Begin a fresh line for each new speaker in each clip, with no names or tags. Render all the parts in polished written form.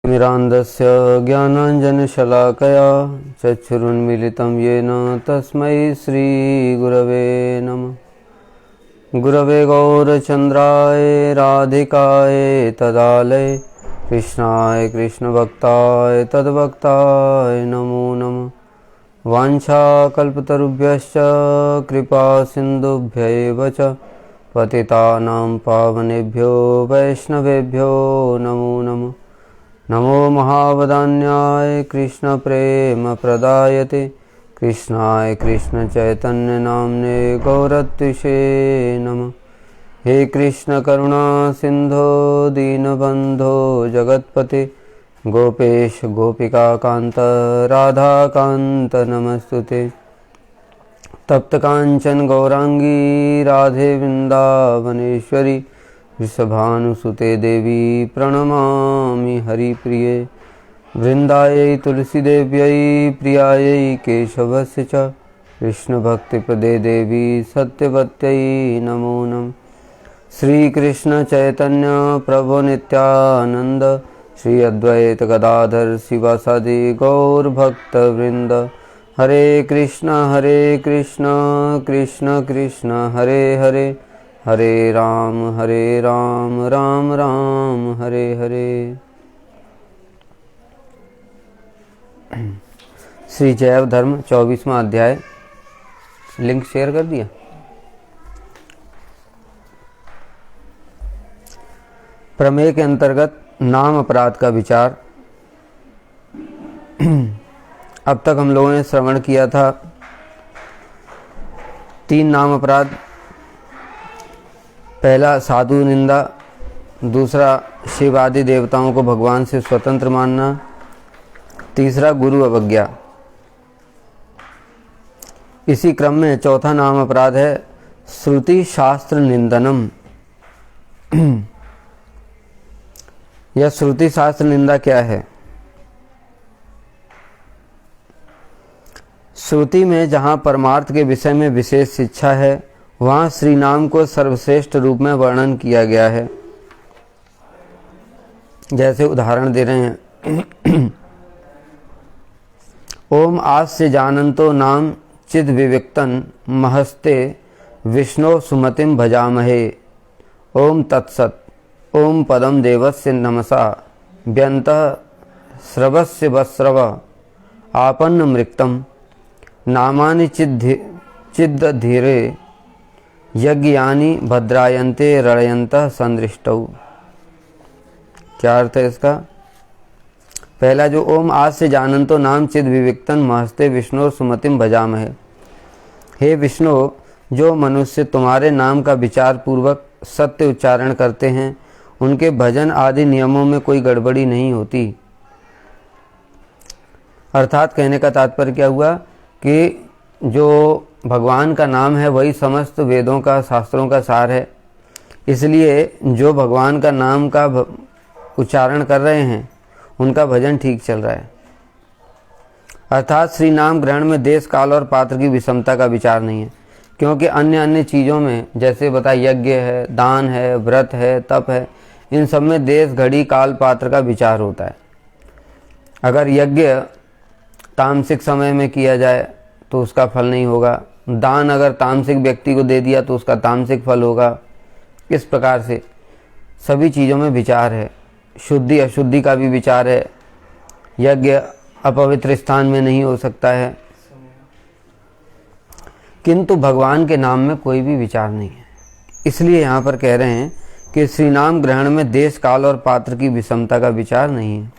तिमिरान्धस्य ज्ञानाञ्जनशलाकया चक्षुरुन्मीलितं येन तस्मै श्रीगुरवे नमः। गुरवे गौरचन्द्राय राधिकाय तदालये कृष्णाय कृष्णभक्ताय तद्भक्ताय नमो नमः। वाञ्छाकल्पतरुभ्यश्च कृपा सिन्धुभ्यैव च पतितानां पावनेभ्यो वैष्णवेभ्यो नमो नमः। नमो महावदान्याय कृष्णप्रेमप्रदायते कृष्णाय कृष्णचैतन्यनाम्ने गौरत्विषे नमः। हे कृष्ण करुणा सिन्धो दीनबन्धो जगत्पते गोपेश गोपिकान्त राधाकान्त नमस्तुते। तप्त कांचन गौरांगी राधे वृंदावनेश्वरी वृषभानुसुते देवी प्रणमामि हरिप्रिये। वृंदायै तुलसीदेव्यै प्रियायै केशवस्य च कृष्णभक्तिप्रदे देवी सत्यवत्यै नमो नमः। श्रीकृष्ण चैतन्य प्रभु नित्यानंद श्री अद्वैत गदाधर शिवासादि गौरभक्तवृंद। हरे कृष्ण कृष्ण कृष्ण हरे हरे हरे राम राम राम हरे हरे। श्री जैव धर्म 24वां अध्याय लिंक शेयर कर दिया। प्रमेय के अंतर्गत नाम अपराध का विचार। अब तक हम लोगों ने श्रवण किया था 3 नाम अपराध। पहला साधु निंदा, दूसरा शिव आदि देवताओं को भगवान से स्वतंत्र मानना, तीसरा गुरु अवज्ञा। इसी क्रम में चौथा नाम अपराध है श्रुति शास्त्र निंदनम। यह श्रुति शास्त्र निंदा क्या है? श्रुति में जहाँ परमार्थ के विषय में विशेष शिक्षा है वहाँ श्री नाम को सर्वश्रेष्ठ रूप में वर्णन किया गया है। जैसे उदाहरण दे रहे हैं ओम आस्य जानन्तो नाम चिद विविक्तन महस्ते विष्णो सुमतिम भजामहे। ओम तत्सत। ओम पदम देवस्य नमसा व्यन्तः स्रवस्य वस्रव आपन्न मृक्तम नामानि चिद्धीरे यज्ञानि भद्रायन्ते रणयन्तः संदृष्टौ। क्या अर्थ है इसका? पहला जो ओम आज से जानन्तो नाम चिद विविक्तन महस्ते विष्णु सुमतिम भजामहे। हे विष्णु, जो मनुष्य तुम्हारे नाम का विचार पूर्वक सत्य उच्चारण करते हैं उनके भजन आदि नियमों में कोई गड़बड़ी नहीं होती। अर्थात कहने का तात्पर्य क्या हुआ कि जो भगवान का नाम है वही समस्त वेदों का शास्त्रों का सार है। इसलिए जो भगवान का नाम का उच्चारण कर रहे हैं उनका भजन ठीक चल रहा है। अर्थात श्री नाम ग्रहण में देश काल और पात्र की विषमता का विचार नहीं है, क्योंकि अन्य चीज़ों में जैसे बता यज्ञ है, दान है, व्रत है, तप है, इन सब में देश घड़ी काल पात्र का विचार होता है। अगर यज्ञ तामसिक समय में किया जाए तो उसका फल नहीं होगा। दान अगर तामसिक व्यक्ति को दे दिया तो उसका तामसिक फल होगा। इस प्रकार से सभी चीज़ों में विचार है। शुद्धि अशुद्धि का भी विचार है। यज्ञ अपवित्र स्थान में नहीं हो सकता है, किंतु भगवान के नाम में कोई भी विचार नहीं है। इसलिए यहाँ पर कह रहे हैं कि श्री नाम ग्रहण में देश काल और पात्र की विषमता का विचार नहीं है,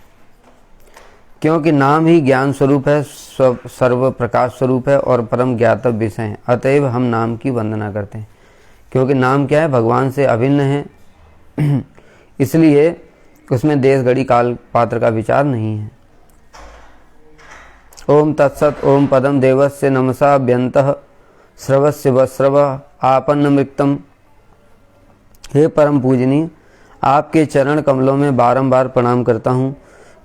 क्योंकि नाम ही ज्ञान स्वरूप है, सर्व प्रकाश स्वरूप है और परम ज्ञातव्य विषय है। अतएव हम नाम की वंदना करते हैं, क्योंकि नाम क्या है? भगवान से अभिन्न है। इसलिए उसमें देश घड़ी काल पात्र का विचार नहीं है। ओम तत्सत। ओम पदम देवस्य नमसा व्यन्तः स्रवस्य वस्रव आपन्न मृक्तम। हे परम पूजनीय, आपके चरण कमलों में बारंबार प्रणाम करता हूँ,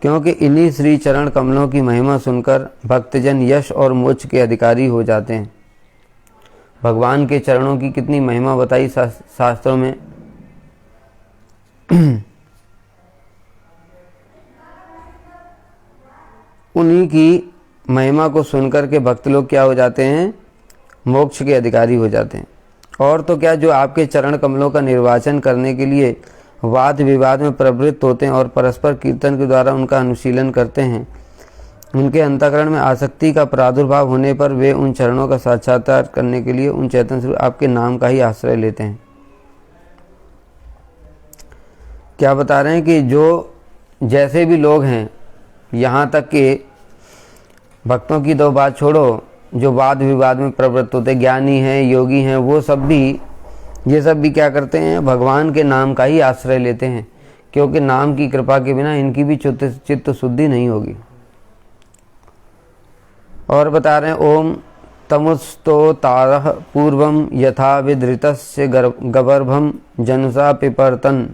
क्योंकि इन्हीं श्री चरण कमलों की महिमा सुनकर भक्तजन यश और मोक्ष के अधिकारी हो जाते हैं। भगवान के चरणों की कितनी महिमा बताई शास्त्रों में। उन्हीं की महिमा को सुनकर के भक्त लोग क्या हो जाते हैं, मोक्ष के अधिकारी हो जाते हैं। और तो क्या, जो आपके चरण कमलों का निर्वाचन करने के लिए वाद विवाद में प्रवृत्त होते हैं और परस्पर कीर्तन के द्वारा उनका अनुशीलन करते हैं, उनके अंतःकरण में आसक्ति का प्रादुर्भाव होने पर वे उन चरणों का साक्षात्कार करने के लिए उन चैतन्य स्वरूप आपके नाम का ही आश्रय लेते हैं। क्या बता रहे हैं कि जो जैसे भी लोग हैं, यहाँ तक कि भक्तों की दो बात छोड़ो, जो वाद विवाद में प्रवृत्त होते, ज्ञानी हैं, योगी हैं, वो सब भी, ये सब भी क्या करते हैं, भगवान के नाम का ही आश्रय लेते हैं, क्योंकि नाम की कृपा के बिना इनकी भी चित्त शुद्धि नहीं होगी। और बता रहे हैं, ओम तमुस्तो तारः पूर्वम यथा विधृतस्य गवर्भम जनसा पिपर्तन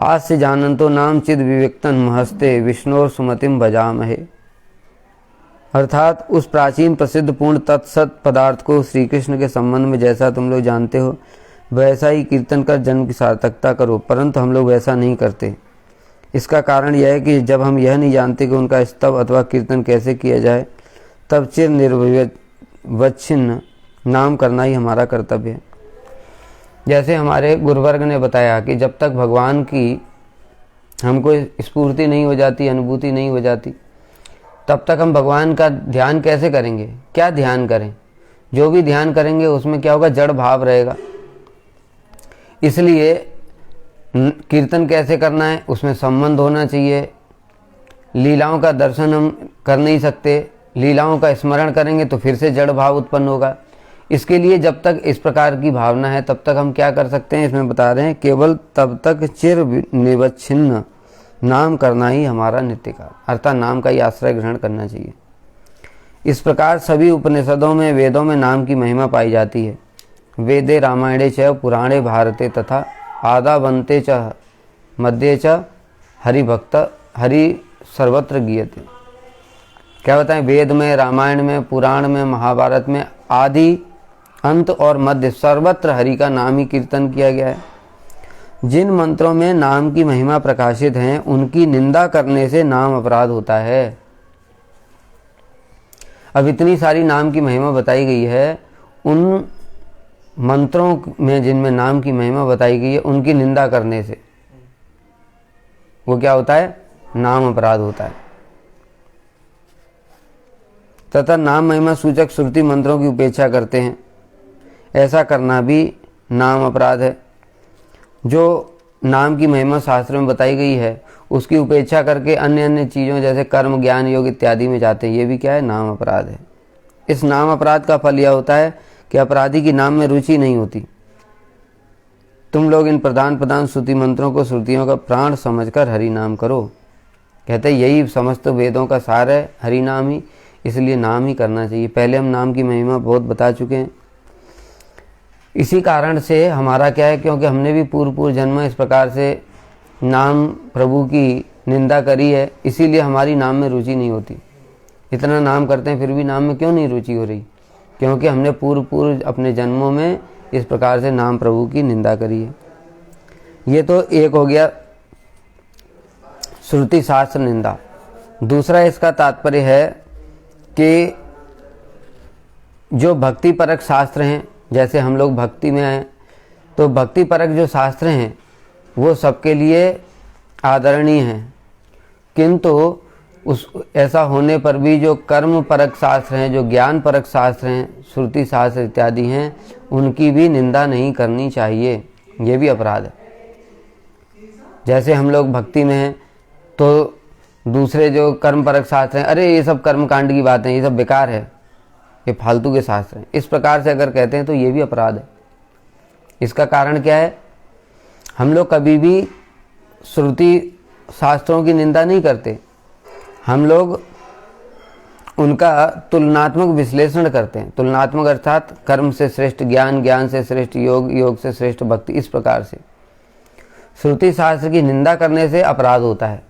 आस्य जानन्तो नाम चिद विविक्तन महस्ते विष्णोर सुमतिम भजामहे। अर्थात उस प्राचीन प्रसिद्ध पूर्ण तत्सत पदार्थ को श्री कृष्ण के संबंध में जैसा तुम लोग जानते हो वैसा ही कीर्तन कर जन्म की सार्थकता करो, परंतु हम लोग वैसा नहीं करते। इसका कारण यह है कि जब हम यह नहीं जानते कि उनका स्तव अथवा कीर्तन कैसे किया जाए, तब चिर निर्विवच्छिन्न नाम करना ही हमारा कर्तव्य है। जैसे हमारे गुरुवर्ग ने बताया कि जब तक भगवान की हमको स्फूर्ति नहीं हो जाती, अनुभूति नहीं हो जाती, तब तक हम भगवान का ध्यान कैसे करेंगे, क्या ध्यान करें। जो भी ध्यान करेंगे उसमें क्या होगा, जड़ भाव रहेगा। इसलिए कीर्तन कैसे करना है, उसमें संबंध होना चाहिए। लीलाओं का दर्शन हम कर नहीं सकते, लीलाओं का स्मरण करेंगे तो फिर से जड़ भाव उत्पन्न होगा। इसके लिए जब तक इस प्रकार की भावना है तब तक हम क्या कर सकते हैं, इसमें बता रहे हैं, केवल तब तक चिर निवच्छिन्न नाम करना ही हमारा नित्य कार्य, अर्थात नाम का ही आश्रय ग्रहण करना चाहिए। इस प्रकार सभी उपनिषदों में, वेदों में नाम की महिमा पाई जाती है। वेदे रामायणे च पुराणे भारते तथा आदावन्ते च मध्ये च हरिभक्त हरि सर्वत्र गीयते। क्या बताएं, वेद में, रामायण में, पुराण में, महाभारत में आदि, अंत और मध्य सर्वत्र हरि का नाम ही कीर्तन किया गया है। जिन मंत्रों में नाम की महिमा प्रकाशित हैं उनकी निंदा करने से नाम अपराध होता है। अब इतनी सारी नाम की महिमा बताई गई है, उन मंत्रों में जिनमें नाम की महिमा बताई गई है उनकी निंदा करने से वो क्या होता है, नाम अपराध होता है। तथा नाम महिमा सूचक श्रुति मंत्रों की उपेक्षा करते हैं, ऐसा करना भी नाम अपराध है। जो नाम की महिमा शास्त्र में बताई गई है उसकी उपेक्षा करके अन्य अन्य चीज़ों जैसे कर्म, ज्ञान, योग इत्यादि में जाते हैं, ये भी क्या है, नाम अपराध है। इस नाम अपराध का फल यह होता है कि अपराधी की नाम में रुचि नहीं होती। तुम लोग इन प्रधान श्रुति मंत्रों को श्रुतियों का प्राण समझकर हरि नाम करो। कहते यही समस्त वेदों का सार है, हरि नाम ही, इसलिए नाम ही करना चाहिए। पहले हम नाम की महिमा बहुत बता चुके हैं। इसी कारण से हमारा क्या है, क्योंकि हमने भी पूर्व जन्म इस प्रकार से नाम प्रभु की निंदा करी है, इसीलिए हमारी नाम में रुचि नहीं होती। इतना नाम करते हैं फिर भी नाम में क्यों नहीं रुचि हो रही, क्योंकि हमने पूर्व अपने जन्मों में इस प्रकार से नाम प्रभु की निंदा करी है। ये तो एक हो गया श्रुति शास्त्र निंदा। दूसरा इसका तात्पर्य है कि जो भक्ति परक शास्त्र हैं, जैसे हम लोग भक्ति में हैं, तो भक्ति परक जो शास्त्र हैं वो सबके लिए आदरणीय हैं, किंतु उस ऐसा होने पर भी जो कर्म परक शास्त्र हैं, जो ज्ञान परक शास्त्र हैं, श्रुति शास्त्र इत्यादि हैं, उनकी भी निंदा नहीं करनी चाहिए। ये भी अपराध है। जैसे हम लोग भक्ति में हैं तो दूसरे जो कर्म परक शास्त्र हैं, अरे ये सब कर्म कांड की बातें, ये सब बेकार है, ये फालतू के शास्त्र हैं, इस प्रकार से अगर कहते हैं तो ये भी अपराध है। इसका कारण क्या है, हम लोग कभी भी श्रुति शास्त्रों की निंदा नहीं करते, हम लोग उनका तुलनात्मक विश्लेषण करते हैं। तुलनात्मक अर्थात कर्म से श्रेष्ठ ज्ञान, ज्ञान से श्रेष्ठ योग, योग से श्रेष्ठ भक्ति, इस प्रकार से। श्रुति शास्त्र की निंदा करने से अपराध होता है।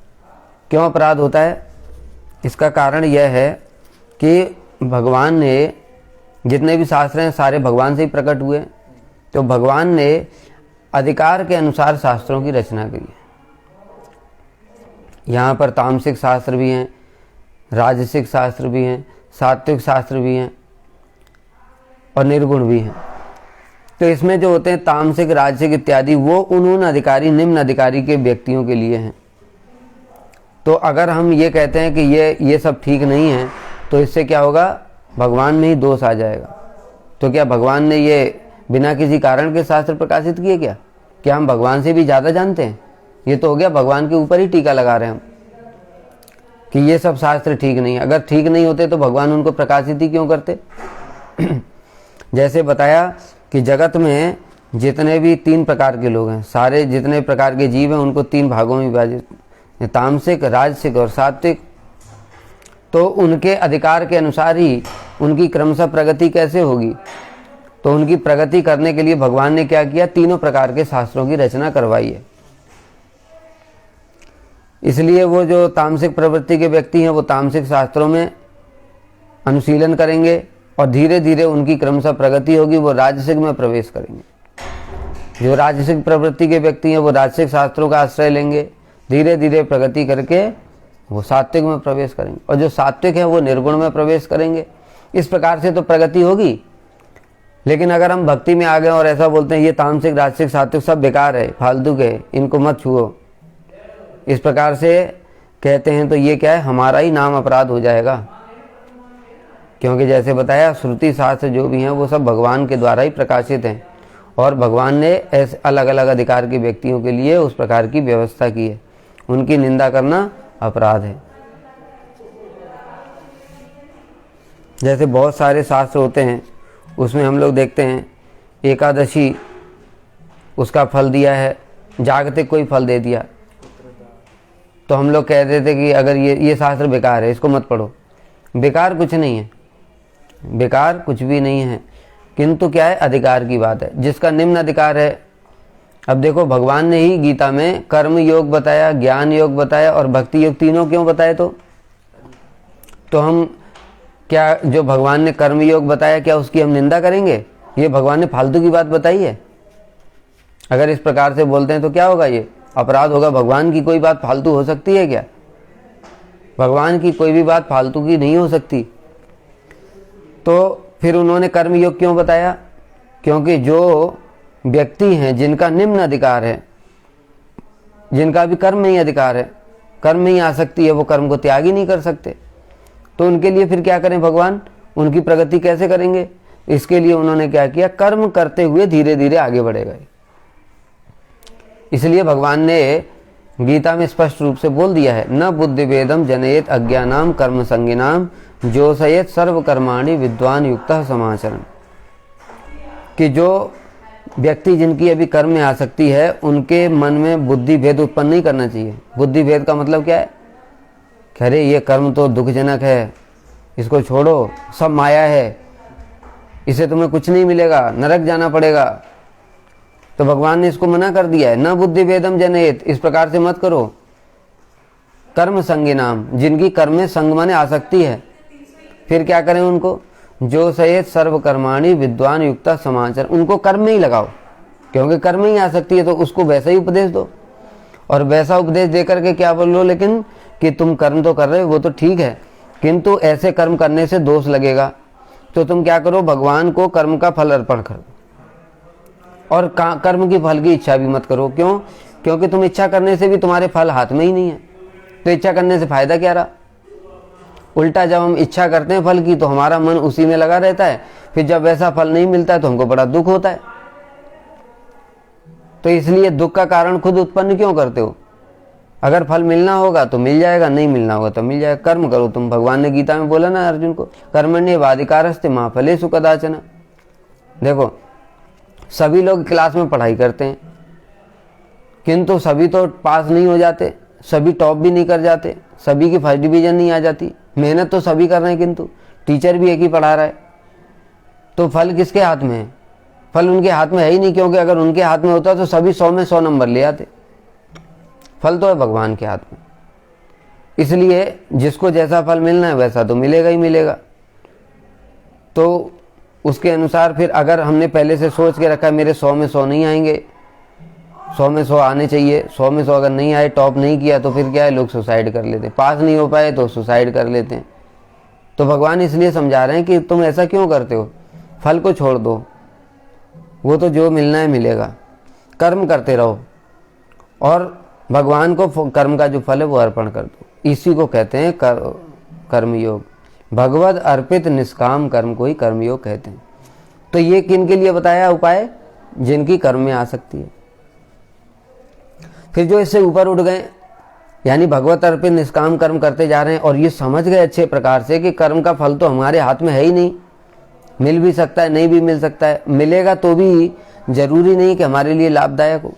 क्यों अपराध होता है, इसका कारण यह है कि भगवान ने जितने भी शास्त्र हैं सारे भगवान से ही प्रकट हुए, तो भगवान ने अधिकार के अनुसार शास्त्रों की रचना की है। यहाँ पर तामसिक शास्त्र भी हैं, राजसिक शास्त्र भी हैं, सात्विक शास्त्र भी हैं और निर्गुण भी हैं। तो इसमें जो होते हैं तामसिक, राजसिक इत्यादि, वो उन अधिकारी, निम्न अधिकारी के व्यक्तियों के लिए हैं। तो अगर हम ये कहते हैं कि ये सब ठीक नहीं है, तो इससे क्या होगा, भगवान में ही दोष आ जाएगा। तो क्या भगवान ने ये बिना किसी कारण के शास्त्र प्रकाशित किए क्या हम भगवान से भी ज़्यादा जानते हैं? ये तो हो गया भगवान के ऊपर ही टीका लगा रहे हैं हम कि ये सब शास्त्र ठीक नहीं है। अगर ठीक नहीं होते तो भगवान उनको प्रकाशित ही क्यों करते? जैसे बताया कि जगत में जितने भी 3 प्रकार के लोग हैं, सारे जितने प्रकार के जीव हैं उनको 3 भागों में विभाजित, तामसिक, राजसिक और सात्विक। तो उनके अधिकार के अनुसार ही उनकी क्रमशः प्रगति कैसे होगी? तो उनकी प्रगति करने के लिए भगवान ने क्या किया, तीनों प्रकार के शास्त्रों की रचना करवाई है। इसलिए वो जो तामसिक प्रवृत्ति के व्यक्ति हैं वो तामसिक शास्त्रों में अनुशीलन करेंगे और धीरे धीरे उनकी क्रमशः प्रगति होगी, वो राजसिक में प्रवेश करेंगे। जो राजसिक प्रवृत्ति के व्यक्ति हैं वो राजसिक शास्त्रों का आश्रय लेंगे, धीरे धीरे प्रगति करके वो सात्विक में प्रवेश करेंगे, और जो सात्विक है वो निर्गुण में प्रवेश करेंगे। इस प्रकार से तो प्रगति होगी। लेकिन अगर हम भक्ति में आ गए और ऐसा बोलते हैं ये तामसिक, राजसिक, सात्विक सब बेकार है, फालतू के, इनको मत छुओ, इस प्रकार से कहते हैं, तो ये क्या है, हमारा ही नाम अपराध हो जाएगा। क्योंकि जैसे बताया श्रुति शास्त्र जो भी हैं वो सब भगवान के द्वारा ही प्रकाशित हैं, और भगवान ने ऐसे अलग अलग अधिकार के व्यक्तियों के लिए उस प्रकार की व्यवस्था की है। उनकी निंदा करना अपराध है। जैसे बहुत सारे शास्त्र होते हैं, उसमें हम लोग देखते हैं एकादशी उसका फल दिया है, जागतिक कोई फल दे दिया, तो हम लोग कह देते कि अगर ये शास्त्र बेकार है, इसको मत पढ़ो। बेकार कुछ नहीं है, बेकार कुछ भी नहीं है, किंतु क्या है, अधिकार की बात है, जिसका निम्न अधिकार है। अब देखो भगवान ने ही गीता में कर्म योग बताया, ज्ञान योग बताया और भक्ति योग, तीनों क्यों बताए? तो हम क्या, जो भगवान ने कर्म योग बताया, क्या उसकी हम निंदा करेंगे? ये भगवान ने फालतू की बात बताई है। अगर इस प्रकार से बोलते हैं तो क्या होगा, ये अपराध होगा। भगवान की कोई बात फालतू हो सकती है क्या? भगवान की कोई भी बात फालतू की नहीं हो सकती। तो फिर उन्होंने कर्म योग क्यों बताया? क्योंकि जो व्यक्ति हैं जिनका निम्न अधिकार है, जिनका भी कर्म में ही अधिकार है, कर्म में ही आसक्ति है, वो कर्म को त्याग ही नहीं कर सकते, तो उनके लिए फिर क्या करें भगवान? उनकी प्रगति कैसे करेंगे? इसके लिए उन्होंने क्या किया, कर्म करते हुए धीरे धीरे आगे बढ़े गए। इसलिए भगवान ने गीता में स्पष्ट रूप से बोल दिया है, न बुद्धि भेदम जनयेत अज्ञानाम कर्म संगिनाम जोषयेत सर्व कर्माणि विद्वान युक्तः समाचरण। कि जो व्यक्ति जिनकी अभी कर्म में आसक्ति है, उनके मन में बुद्धि भेद उत्पन्न नहीं करना चाहिए। बुद्धि भेद का मतलब क्या है? अरे ये कर्म तो दुखजनक है, इसको छोड़ो, सब माया है, इसे तुम्हें कुछ नहीं मिलेगा, नरक जाना पड़ेगा। तो भगवान ने इसको मना कर दिया है, न बुद्धि भेदम जनयेत, इस प्रकार से मत करो। कर्म संगिनाम, जिनकी कर्म में संग माने आसक्ति है, फिर क्या करें उनको? जो सयेत सर्व कर्माणि विद्वान युक्ता समाचर, उनको कर्म में ही लगाओ, क्योंकि कर्म में ही आसक्ति है, तो उसको वैसा ही उपदेश दो। और वैसा उपदेश देकर के क्या बोलो, लेकिन कि तुम कर्म तो कर रहे हो, वो तो ठीक है, किंतु ऐसे कर्म करने से दोष लगेगा, तो तुम क्या करो, भगवान को कर्म का फल अर्पण करो, और कर्म की फल की इच्छा भी मत करो। क्यों? क्योंकि तुम इच्छा करने से भी तुम्हारे फल हाथ में ही नहीं है, तो इच्छा करने से फायदा क्या रहा? उल्टा जब हम इच्छा करते हैं फल की, तो हमारा मन उसी में लगा रहता है, फिर जब वैसा फल नहीं मिलता है तो हमको बड़ा दुख होता है। तो इसलिए दुख का कारण खुद उत्पन्न क्यों करते हो? अगर फल मिलना होगा तो मिल जाएगा, नहीं मिलना होगा तो मिल जाएगा। कर्म करो तुम। भगवान ने गीता में बोला ना अर्जुन को, कर्मण्येवाधिकारस्ते मा फलेषु कदाचन। देखो सभी लोग क्लास में पढ़ाई करते हैं, किंतु सभी तो पास नहीं हो जाते, सभी टॉप भी नहीं कर जाते, सभी की फर्स्ट डिवीजन नहीं आ जाती। मेहनत तो सभी कर रहे हैं, किंतु टीचर भी एक ही पढ़ा रहा है, तो फल किसके हाथ में है? फल उनके हाथ में है ही नहीं, क्योंकि अगर उनके हाथ में होता तो सभी 100 में 100 नंबर ले आते। फल तो है भगवान के हाथ में, इसलिए जिसको जैसा फल मिलना है वैसा तो मिलेगा ही मिलेगा। तो उसके अनुसार फिर अगर हमने पहले से सोच के रखा है मेरे 100 में 100 नहीं आएंगे, 100 में 100 आने चाहिए, 100 में 100 अगर नहीं आए, टॉप नहीं किया, तो फिर क्या है, लोग सुसाइड कर लेते हैं। पास नहीं हो पाए तो सुसाइड कर लेते हैं। तो भगवान इसलिए समझा रहे हैं कि तुम ऐसा क्यों करते हो, फल को छोड़ दो, वो तो जो मिलना है मिलेगा, कर्म करते रहो और भगवान को कर्म का जो फल है वो अर्पण कर दो। इसी को कहते हैं कर्मयोग। भगवद अर्पित निष्काम कर्म को ही कर्मयोग कहते हैं। तो ये किन के लिए बताया उपाय, जिनकी कर्म में आ सकती है। फिर जो इससे ऊपर उठ गए, यानी भगवत अर्पित निष्काम कर्म करते जा रहे हैं और ये समझ गए अच्छे प्रकार से कि कर्म का फल तो हमारे हाथ में है ही नहीं, मिल भी सकता है, नहीं भी मिल सकता है, मिलेगा तो भी जरूरी नहीं कि हमारे लिए लाभदायक हो,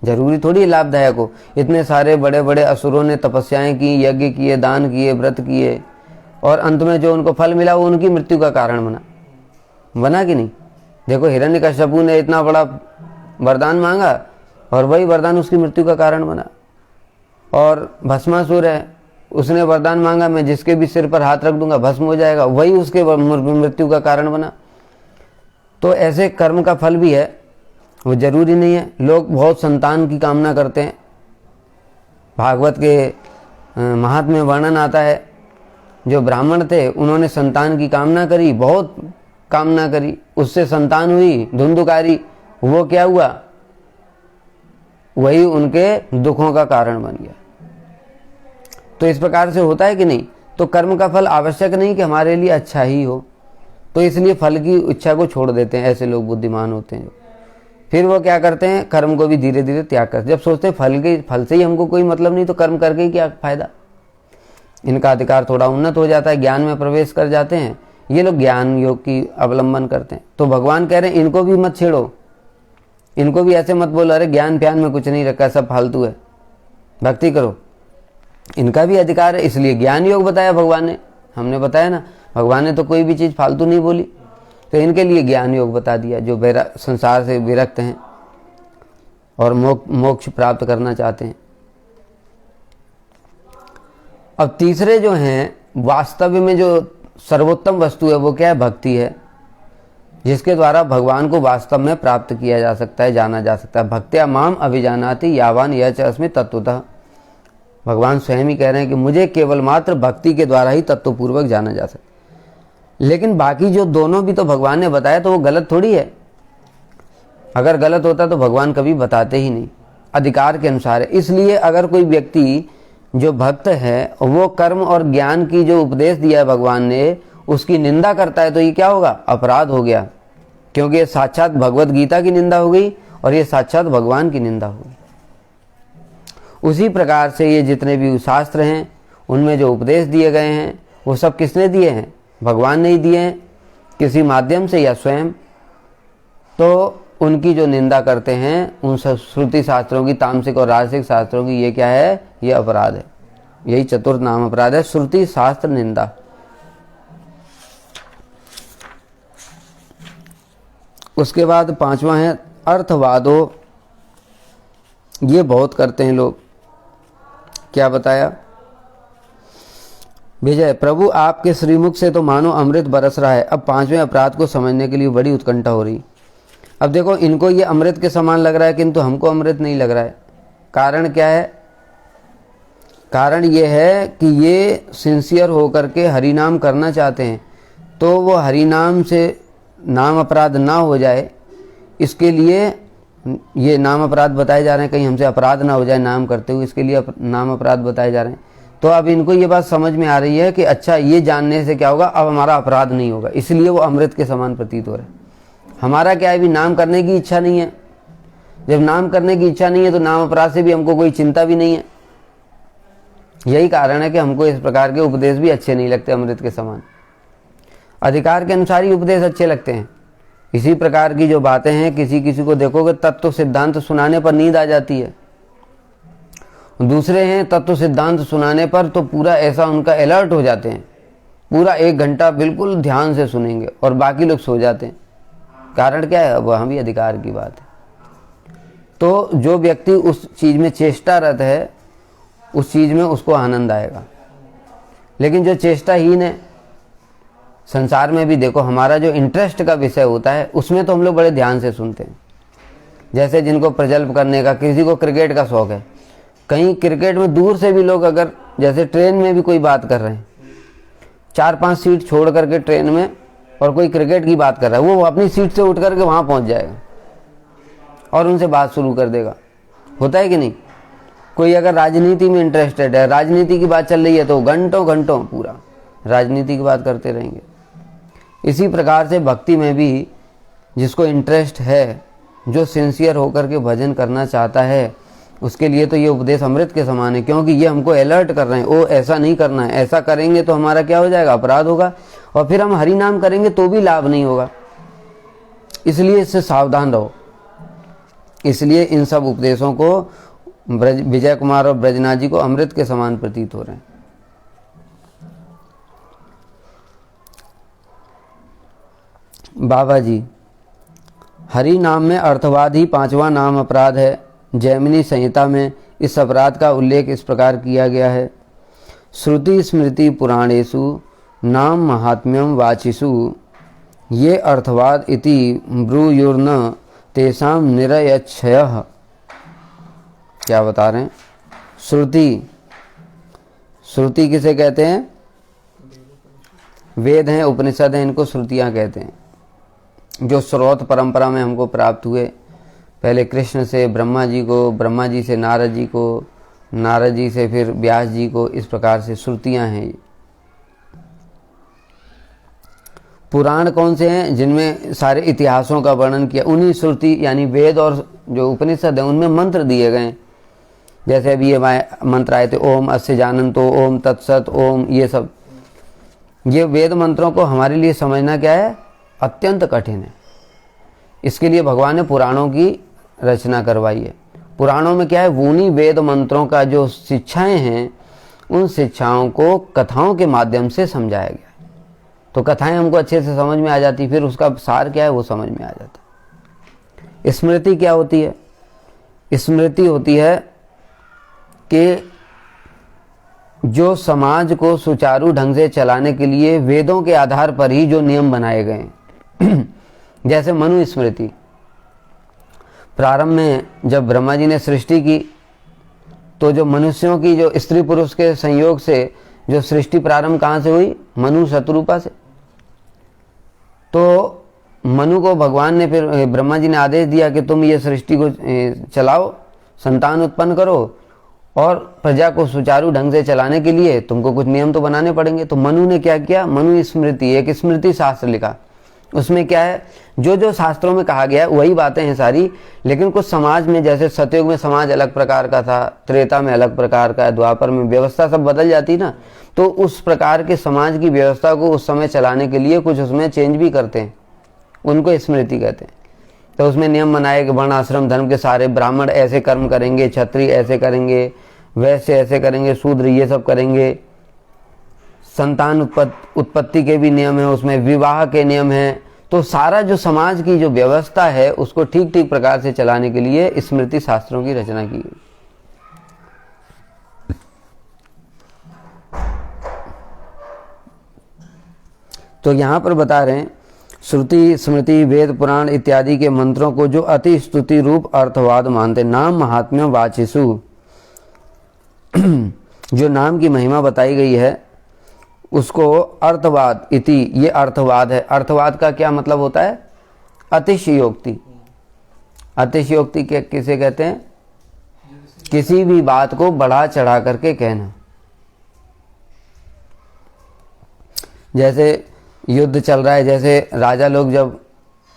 जरूरी थोड़ी लाभदायक हो। इतने सारे बड़े बड़े असुरों ने तपस्याएं की, यज्ञ किए, दान किए, व्रत किए और अंत में जो उनको फल मिला वो उनकी मृत्यु का कारण बना कि नहीं। देखो हिरण्यकश्यपु ने इतना बड़ा वरदान मांगा और वही वरदान उसकी मृत्यु का कारण बना। और भस्मासुर है, उसने वरदान मांगा मैं जिसके भी सिर पर हाथ रख दूंगा भस्म हो जाएगा, वही उसके मृत्यु का कारण बना। तो ऐसे कर्म का फल भी है, वो जरूरी नहीं है। लोग बहुत संतान की कामना करते हैं। भागवत के महात्म्य में वर्णन आता है, जो ब्राह्मण थे उन्होंने संतान की कामना करी, बहुत कामना करी, उससे संतान हुई धुंधुकारी, वो क्या हुआ, वही उनके दुखों का कारण बन गया। तो इस प्रकार से होता है कि नहीं। तो कर्म का फल आवश्यक नहीं कि हमारे लिए अच्छा ही हो, तो इसलिए फल की इच्छा को छोड़ देते हैं। ऐसे लोग बुद्धिमान होते हैं। फिर वो क्या करते हैं, कर्म को भी धीरे धीरे त्याग करते। जब सोचते हैं फल से ही हमको कोई मतलब नहीं, तो कर्म करके ही क्या फायदा। इनका अधिकार थोड़ा उन्नत हो जाता है, ज्ञान में प्रवेश कर जाते हैं। ये लोग ज्ञान योग की अवलंबन करते हैं। तो भगवान कह रहे हैं इनको भी मत छेड़ो, इनको भी ऐसे मत बोलो अरे ज्ञान प्यान में कुछ नहीं रखा, सब फालतू है, भक्ति करो। इनका भी अधिकार है, इसलिए ज्ञान योग बताया भगवान ने। हमने बताया ना, भगवान ने तो कोई भी चीज़ फालतू नहीं बोली, तो इनके लिए ज्ञान योग बता दिया, जो संसार से विरक्त हैं और मोक्ष प्राप्त करना चाहते हैं। अब तीसरे जो हैं, वास्तव में जो सर्वोत्तम वस्तु है वो क्या है, भक्ति है, जिसके द्वारा भगवान को वास्तव में प्राप्त किया जा सकता है, जाना जा सकता है। भक्त्या माम अभिजानाति यावान यह च अस्मि तत्वतः। भगवान स्वयं ही कह रहे हैं कि मुझे केवल मात्र भक्ति के द्वारा ही तत्वपूर्वक जाना जा सकता है। लेकिन बाकी जो दोनों भी तो भगवान ने बताया, तो वो गलत थोड़ी है। अगर गलत होता तो भगवान कभी बताते ही नहीं, अधिकार के अनुसार है। इसलिए अगर कोई व्यक्ति जो भक्त है वो कर्म और ज्ञान की जो उपदेश दिया है भगवान ने, उसकी निंदा करता है, तो ये क्या होगा, अपराध हो गया। क्योंकि ये साक्षात भगवत गीता की निंदा हो गई और ये साक्षात भगवान की निंदा हो गई। उसी प्रकार से ये जितने भी शास्त्र हैं उनमें जो उपदेश दिए गए हैं वो सब किसने दिए हैं, भगवान ने ही दिए हैं, किसी माध्यम से या स्वयं। तो उनकी जो निंदा करते हैं, उन श्रुति शास्त्रों की, तामसिक और राजसिक शास्त्रों की, ये क्या है, ये अपराध है। यही चतुर्थ नाम अपराध है, श्रुति शास्त्र निंदा। उसके बाद पांचवा है अर्थवादो। ये बहुत करते हैं लोग। क्या बताया, विजय प्रभु आपके श्रीमुख से तो मानो अमृत बरस रहा है। अब पांचवें अपराध को समझने के लिए बड़ी उत्कंठा हो रही। अब देखो, इनको ये अमृत के समान लग रहा है, किंतु हमको अमृत नहीं लग रहा है। कारण क्या है, कारण ये है कि ये सिंसियर होकर के हरिनाम करना चाहते हैं, तो वो हरिनाम से नाम अपराध ना हो जाए, इसके लिए ये नाम अपराध बताए जा रहे हैं। कहीं हमसे अपराध ना हो जाए नाम करते हुए, इसके लिए नाम अपराध बताए जा रहे हैं। तो अब इनको ये बात समझ में आ रही है कि अच्छा, ये जानने से क्या होगा, अब हमारा अपराध नहीं होगा, इसलिए वो अमृत के समान प्रतीत हो रहा है। हमारा क्या है, भी नाम करने की इच्छा नहीं है। जब नाम करने की इच्छा नहीं है तो नाम अपराध से भी हमको कोई चिंता भी नहीं है। यही कारण है कि हमको इस प्रकार के उपदेश भी अच्छे नहीं लगते, अमृत के समान। अधिकार के अनुसार ही उपदेश अच्छे लगते हैं। इसी प्रकार की जो बातें हैं, किसी किसी को देखोगे तत्व सिद्धांत सुनाने पर नींद आ जाती है, दूसरे हैं तत्व सिद्धांत सुनाने पर तो पूरा ऐसा उनका अलर्ट हो जाते हैं, पूरा 1 घंटा बिल्कुल ध्यान से सुनेंगे और बाकी लोग सो जाते हैं। कारण क्या है, वह भी अधिकार की बात है। तो जो व्यक्ति उस चीज में चेष्टारत है, उस चीज में उसको आनंद आएगा। लेकिन जो चेष्टाहीन है, संसार में भी देखो, हमारा जो इंटरेस्ट का विषय होता है उसमें तो हम लोग बड़े ध्यान से सुनते हैं, जैसे जिनको प्रजल्प करने का, किसी को क्रिकेट का शौक है, कहीं क्रिकेट में दूर से भी लोग अगर जैसे ट्रेन में भी कोई बात कर रहे हैं, 4-5 सीट छोड़ करके ट्रेन में, और कोई क्रिकेट की बात कर रहा है, वो अपनी सीट से उठ करके वहाँ पहुँच जाएगा और उनसे बात शुरू कर देगा। होता है कि नहीं? कोई अगर राजनीति में इंटरेस्टेड है, राजनीति की बात चल रही है, तो घंटों घंटों पूरा राजनीति की बात करते रहेंगे। इसी प्रकार से भक्ति में भी जिसको इंटरेस्ट है, जो सिंसियर होकर के भजन करना चाहता है, उसके लिए तो ये उपदेश अमृत के समान है, क्योंकि ये हमको अलर्ट कर रहे हैं, ओ ऐसा नहीं करना है, ऐसा करेंगे तो हमारा क्या हो जाएगा, अपराध होगा, और फिर हम हरि नाम करेंगे तो भी लाभ नहीं होगा। इसलिए इससे सावधान रहो। इसलिए इन सब उपदेशों को विजय कुमार और ब्रजनाथ जी को अमृत के समान प्रतीत हो रहे हैं। बाबा जी, हरि नाम में अर्थवाद ही 5वां नाम अपराध है। जैमिनी संहिता में इस अपराध का उल्लेख इस प्रकार किया गया है। श्रुति स्मृति पुराणेषु नाम महात्म्यम वाचिषु ये अर्थवाद इति ब्रूयुर्न तेषां निरयच्छयः। क्या बता रहे हैं? श्रुति, श्रुति किसे कहते हैं? वेद हैं, उपनिषद हैं, इनको श्रुतियाँ कहते हैं। जो स्रोत परंपरा में हमको प्राप्त हुए, पहले कृष्ण से ब्रह्मा जी को, ब्रह्मा जी से नारद जी को, नारद जी से फिर व्यास जी को, इस प्रकार से श्रुतियाँ हैं ये। पुराण कौन से हैं? जिनमें सारे इतिहासों का वर्णन किया, उन्हीं श्रुति यानी वेद और जो उपनिषद है उनमें मंत्र दिए गए। जैसे अभी ये मंत्र आए थे, ओम अस्य जानन्तो, ओम तत्सत, ओम, ये सब, ये वेद मंत्रों को हमारे लिए समझना क्या है, अत्यंत कठिन है। इसके लिए भगवान ने पुराणों की रचना करवाई है। पुराणों में क्या है, उन्हीं वेद मंत्रों का जो शिक्षाएं हैं, उन शिक्षाओं को कथाओं के माध्यम से समझाया गया। तो कथाएं हमको अच्छे से समझ में आ जाती, फिर उसका सार क्या है वो समझ में आ जाता। स्मृति क्या होती है? स्मृति होती है कि जो समाज को सुचारू ढंग से चलाने के लिए वेदों के आधार पर ही जो नियम बनाए गए हैं। जैसे मनु स्मृति, प्रारंभ में जब ब्रह्मा जी ने सृष्टि की, तो जो मनुष्यों की जो स्त्री पुरुष के संयोग से जो सृष्टि प्रारंभ कहाँ से हुई, मनु शतरूपा से। तो मनु को भगवान ने फिर ब्रह्मा जी ने आदेश दिया कि तुम ये सृष्टि को चलाओ, संतान उत्पन्न करो, और प्रजा को सुचारू ढंग से चलाने के लिए तुमको कुछ नियम तो बनाने पड़ेंगे। तो मनु ने क्या किया, मनु स्मृति, एक स्मृति शास्त्र लिखा। उसमें क्या है, जो जो शास्त्रों में कहा गया है वही बातें हैं सारी, लेकिन कुछ समाज में, जैसे सतयुग में समाज अलग प्रकार का था, त्रेता में अलग प्रकार का है, द्वापर में व्यवस्था सब बदल जाती ना, तो उस प्रकार के समाज की व्यवस्था को उस समय चलाने के लिए कुछ उसमें चेंज भी करते हैं, उनको स्मृति कहते हैं। तो उसमें नियम बनाए कि वर्ण आश्रम धर्म के सारे, ब्राह्मण ऐसे कर्म करेंगे, क्षत्रिय ऐसे करेंगे, वैसे ऐसे करेंगे, शूद्र ये सब करेंगे। संतान उत्पत्ति के भी नियम है, उसमें विवाह के नियम हैं। तो सारा जो समाज की जो व्यवस्था है उसको ठीक ठीक प्रकार से चलाने के लिए स्मृति शास्त्रों की रचना की गई। तो यहाँ पर बता रहे हैं, श्रुति स्मृति वेद पुराण इत्यादि के मंत्रों को जो अति स्तुति रूप अर्थवाद मानते, नाम महात्म्य वाचिसु, जो नाम की महिमा बताई गई है उसको अर्थवाद इति, ये अर्थवाद है। अर्थवाद का क्या मतलब होता है, अतिशयोक्ति। अतिशयोक्ति किसे कहते हैं, किसी भी बात को बढ़ा चढ़ा करके कहना। जैसे युद्ध चल रहा है, जैसे राजा लोग जब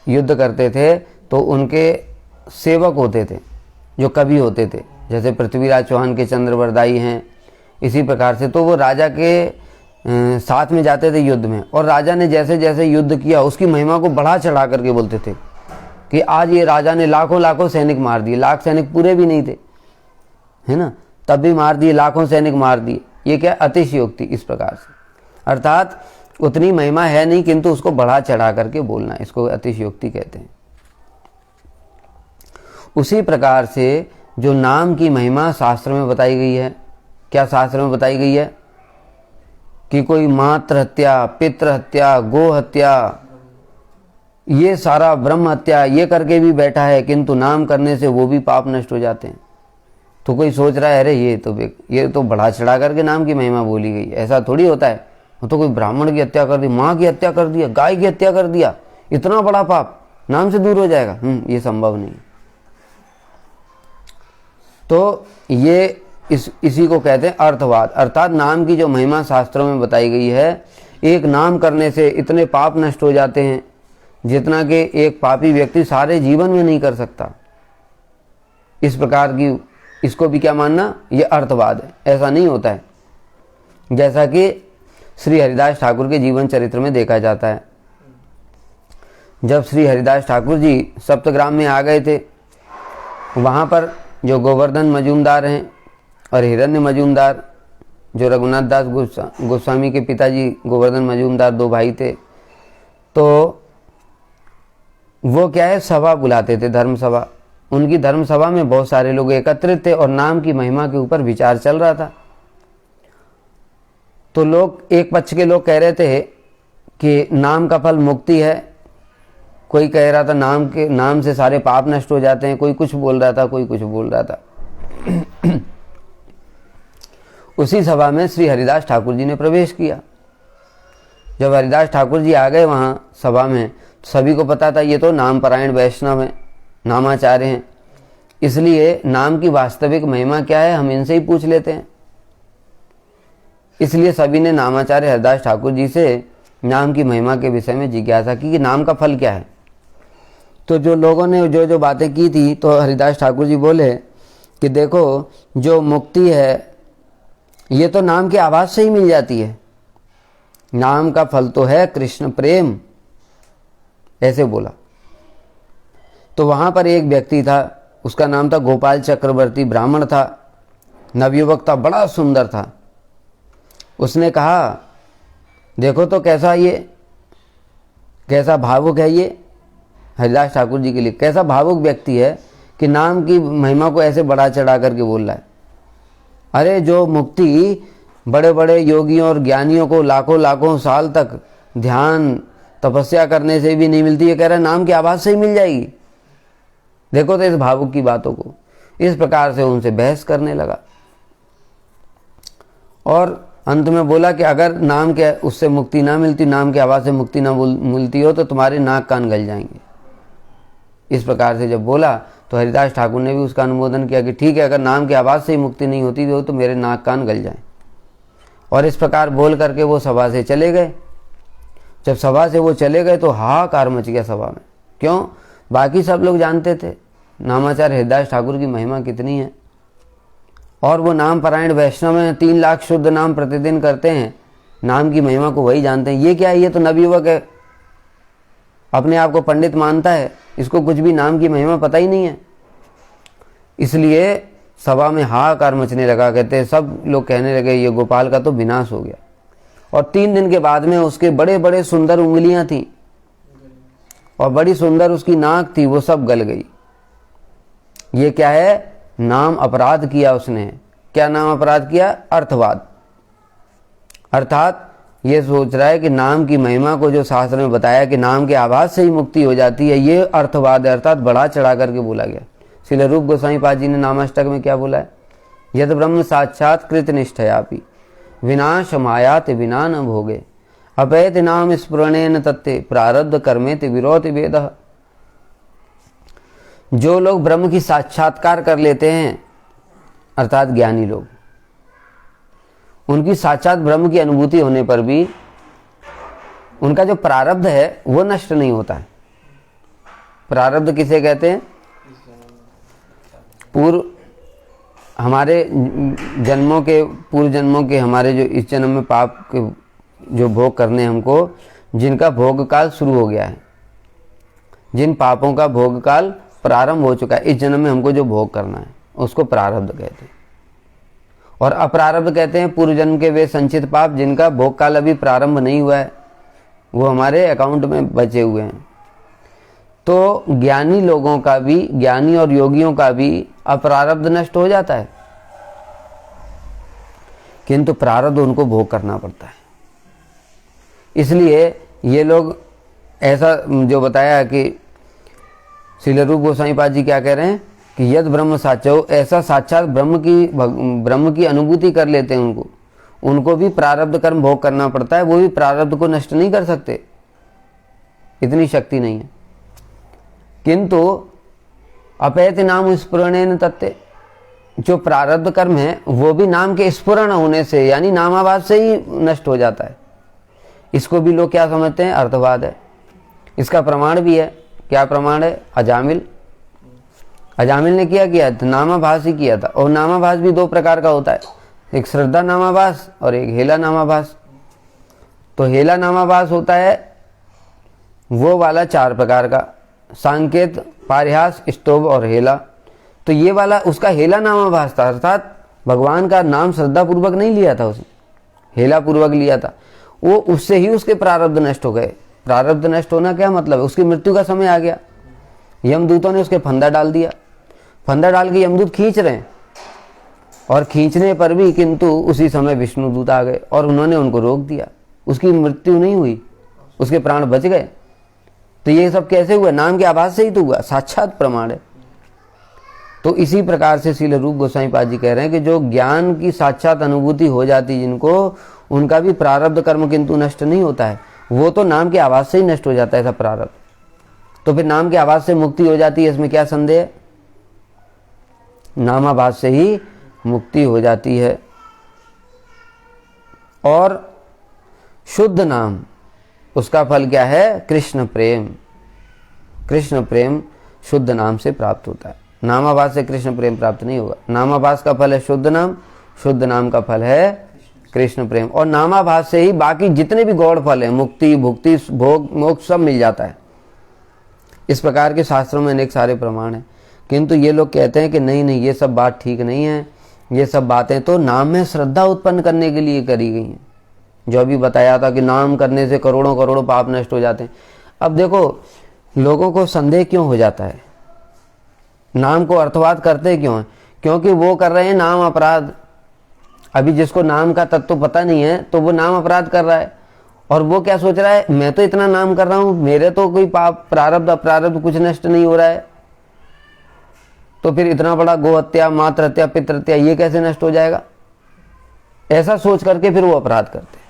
युद्ध करते थे तो उनके सेवक होते थे जो कवि होते थे, जैसे पृथ्वीराज चौहान के चंद्रवरदाई हैं, इसी प्रकार से। तो वो राजा के साथ में जाते थे युद्ध में, और राजा ने जैसे जैसे युद्ध किया उसकी महिमा को बढ़ा चढ़ा करके बोलते थे कि आज ये राजा ने लाखों लाखों सैनिक मार दिए, लाख सैनिक पूरे भी नहीं थे, है ना, तब भी मार दिए, लाखों सैनिक मार दिए। ये क्या, अतिशयोक्ति। इस प्रकार से, अर्थात उतनी महिमा है नहीं किंतु उसको बढ़ा चढ़ा करके बोलना, इसको अतिशयोक्ति कहते हैं। उसी प्रकार से जो नाम की महिमा शास्त्र में बताई गई है, क्या शास्त्र में बताई गई है कि कोई मातृ हत्या, पितृ हत्या, गो हत्या, ये सारा ब्रह्म हत्या ये करके भी बैठा है, किंतु नाम करने से वो भी पाप नष्ट हो जाते हैं। तो कोई सोच रहा है अरे ये तो बढ़ा चढ़ा करके नाम की महिमा बोली गई, ऐसा थोड़ी होता है। वो तो कोई ब्राह्मण की हत्या कर दी, माँ की हत्या कर दिया, गाय की हत्या कर दिया, इतना बड़ा पाप नाम से दूर हो जाएगा? ये संभव नहीं। तो ये इसी को कहते हैं अर्थवाद, अर्थात नाम की जो महिमा शास्त्रों में बताई गई है, एक नाम करने से इतने पाप नष्ट हो जाते हैं जितना कि एक पापी व्यक्ति सारे जीवन में नहीं कर सकता। इस प्रकार की इसको भी क्या मानना, ये अर्थवाद है। ऐसा नहीं होता है जैसा कि श्री हरिदास ठाकुर के जीवन चरित्र में देखा जाता है। जब श्री हरिदास ठाकुर जी सप्तग्राम में आ गए थे, वहाँ पर जो गोवर्धन मजूमदार हैं और हिरण्य मजूमदार, जो रघुनाथ दास गोस्वामी के पिताजी गोवर्धन मजूमदार दो भाई थे, तो वो क्या है सभा बुलाते थे, धर्म सभा। उनकी धर्म सभा में बहुत सारे लोग एकत्रित थे और नाम की महिमा के ऊपर विचार चल रहा था। तो लोग, एक पक्ष के लोग कह रहे थे कि नाम का फल मुक्ति है, कोई कह रहा था नाम से सारे पाप नष्ट हो जाते हैं, कोई कुछ बोल रहा था, कोई कुछ बोल रहा था। उसी सभा में श्री हरिदास ठाकुर जी ने प्रवेश किया। जब हरिदास ठाकुर जी आ गए वहाँ सभा में, सभी को पता था ये तो नाम परायण वैष्णव हैं, नामाचार्य हैं, इसलिए नाम की वास्तविक महिमा क्या है हम इनसे ही पूछ लेते हैं। इसलिए सभी ने नामाचार्य हरिदास ठाकुर जी से नाम की महिमा के विषय में जिज्ञासा की कि नाम का फल क्या है। तो जो लोगों ने जो बातें की थी, तो हरिदास ठाकुर जी बोले कि देखो, जो मुक्ति है ये तो नाम के आवाज से ही मिल जाती है, नाम का फल तो है कृष्ण प्रेम, ऐसे बोला। तो वहां पर एक व्यक्ति था, उसका नाम था गोपाल चक्रवर्ती, ब्राह्मण था, नवयुवक था, बड़ा सुंदर था। उसने कहा देखो तो कैसा भावुक है ये हरिदास ठाकुर जी के लिए, कैसा भावुक व्यक्ति है कि नाम की महिमा को ऐसे बढ़ा चढ़ा करके बोल रहा है। अरे जो मुक्ति बड़े बड़े योगियों और ज्ञानियों को लाखों लाखों साल तक ध्यान तपस्या करने से भी नहीं मिलती, ये कह रहा है नाम की आवाज से ही मिल जाएगी। देखो तो इस भावुक की बातों को। इस प्रकार से उनसे बहस करने लगा और अंत में बोला कि अगर नाम के उससे मुक्ति ना मिलती, नाम की आवाज से मुक्ति ना मिलती हो तो तुम्हारे नाक कान गल जाएंगे। इस प्रकार से जब बोला तो हरिदास ठाकुर ने भी उसका अनुमोदन किया कि ठीक है, अगर नाम की आवाज से ही मुक्ति नहीं होती तो मेरे नाक कान गल जाएं। और इस प्रकार बोल करके वो सभा से चले गए। जब सभा से वो चले गए तो हाहाकार मच गया सभा में। क्यों? बाकी सब लोग जानते थे नामाचार्य हरिदास ठाकुर की महिमा कितनी है, और वो नाम परायण वैष्णव हैं, 3 लाख शुद्ध नाम प्रतिदिन करते हैं, नाम की महिमा को वही जानते हैं। ये क्या है, ये तो नवयुवक है, अपने आप को पंडित मानता है, इसको कुछ भी नाम की महिमा पता ही नहीं है। इसलिए सभा में हाहाकार मचने लगा। कहते सब लोग कहने लगे ये गोपाल का तो विनाश हो गया। और 3 दिन के बाद में उसके बड़े बड़े सुंदर उंगलियां थी और बड़ी सुंदर उसकी नाक थी, वो सब गल गई। ये क्या है? नाम अपराध किया उसने। क्या नाम अपराध किया? अर्थवाद। अर्थात ये सोच रहा है कि नाम की महिमा को जो शास्त्र में बताया कि नाम के आवाज से ही मुक्ति हो जाती है, ये अर्थवाद है, अर्थात बढ़ा चढ़ा करके बोला गया। श्रील रूप गोस्वामी पाद जी ने नामाष्टक में क्या बोला है? यद ब्रह्म साक्षात कृत निष्ठयापि विनाश मायात विना न भोगे अपैत नाम स्फुरणेन तत्ते प्रारब्ध कर्मेति विरोति वेदः। जो लोग ब्रह्म की साक्षात्कार कर लेते हैं, अर्थात ज्ञानी लोग, उनकी साक्षात ब्रह्म की अनुभूति होने पर भी उनका जो प्रारब्ध है वो नष्ट नहीं होता है। प्रारब्ध किसे कहते हैं? हमारे जन्मों के, पूर्व जन्मों के, हमारे जो इस जन्म में पाप के जो भोग करने हमको, जिनका भोग काल शुरू हो गया है, जिन पापों का भोग काल प्रारंभ हो चुका है, इस जन्म में हमको जो भोग करना है उसको प्रारब्ध कहते हैं। और अप्रारब्ध कहते हैं पूर्व जन्म के वे संचित पाप जिनका भोग काल अभी प्रारंभ नहीं हुआ है, वो हमारे अकाउंट में बचे हुए हैं। तो ज्ञानी लोगों का भी, ज्ञानी और योगियों का भी अप्रारब्ध नष्ट हो जाता है, किंतु प्रारब्ध उनको भोग करना पड़ता है। इसलिए ये लोग ऐसा जो बताया कि श्रील रूप गोस्वामी पाद जी क्या कह रहे हैं कि यद ब्रह्म साचो, ऐसा साक्षात ब्रह्म की अनुभूति कर लेते हैं उनको भी प्रारब्ध कर्म भोग करना पड़ता है, वो भी प्रारब्ध को नष्ट नहीं कर सकते, इतनी शक्ति नहीं है। किंतु अपैति नाम स्फुरणेन तत्ते, जो प्रारब्ध कर्म है वो भी नाम के स्फुरण होने से यानी नामाभास से ही नष्ट हो जाता है। इसको भी लोग क्या समझते हैं, अर्थवाद है। इसका प्रमाण भी है। क्या प्रमाण है? अजामिल ने किया था, नामाभास ही किया था। और नामाभास भी दो प्रकार का होता है, एक श्रद्धा नामाभास और एक हेला नामाभास। तो हेला नामाभास होता है वो वाला 4 प्रकार का, सांकेत, पारिहास, स्तोभ और हेला। तो ये वाला उसका हेला नामाभास था, अर्थात भगवान का नाम श्रद्धा पूर्वक नहीं लिया था उसने, हेला पूर्वक लिया था। वो उससे ही उसके प्रारब्ध नष्ट हो गए। प्रारब्ध नष्ट होना क्या मतलब है? उसकी मृत्यु का समय आ गया, यमदूतों ने उसके फंदा डाल दिया। फंदा डाल के यमदूत खींच रहे हैं और खींचने पर भी किंतु उसी समय विष्णुदूत आ गए और उन्होंने उनको रोक दिया। उसकी मृत्यु नहीं हुई, उसके प्राण बच गए। तो ये सब कैसे हुआ? नाम के आभास से ही तो हुआ, साक्षात प्रमाण है। तो इसी प्रकार से श्रील रूप गोस्वामी पाद जी कह रहे हैं कि जो ज्ञान की साक्षात अनुभूति हो जाती जिनको, उनका भी प्रारब्ध कर्म किंतु नष्ट नहीं होता है, वो तो नाम के आवाज से ही नष्ट हो जाता है ऐसा प्रारब्ध। तो फिर नाम के आवाज से मुक्ति हो जाती है, इसमें क्या संदेह है? नामाभास से ही मुक्ति हो जाती है। और शुद्ध नाम, उसका फल क्या है? कृष्ण प्रेम। कृष्ण प्रेम शुद्ध नाम से प्राप्त होता है, नामाभास से कृष्ण प्रेम प्राप्त नहीं होगा। नामाभास का फल है शुद्ध नाम, शुद्ध नाम का फल है कृष्ण प्रेम। और नामाभास से ही बाकी जितने भी गौड़ फल हैं, मुक्ति, भुक्ति, भोग, मोक्ष सब मिल जाता है। इस प्रकार के शास्त्रों में अनेक सारे प्रमाण हैं। किंतु ये लोग कहते हैं कि नहीं, ये सब बात ठीक नहीं है, ये सब बातें तो नाम में श्रद्धा उत्पन्न करने के लिए करी गई हैं। जो अभी बताया था कि नाम करने से करोड़ों करोड़ों पाप नष्ट हो जाते हैं। अब देखो लोगों को संदेह क्यों हो जाता है, नाम को अर्थवाद करते क्यों है? क्योंकि वो कर रहे हैं नाम अपराध। अभी जिसको नाम का तत्व पता नहीं है तो वो नाम अपराध कर रहा है, और वो क्या सोच रहा है, मैं तो इतना नाम कर रहा हूं, मेरे तो कोई पाप प्रारब्ध अपरारब्ध कुछ नष्ट नहीं हो रहा है, तो फिर इतना बड़ा गो हत्या, मातृ हत्या, पितृ हत्या ये कैसे नष्ट हो जाएगा? ऐसा सोच करके फिर वो अपराध करते हैं।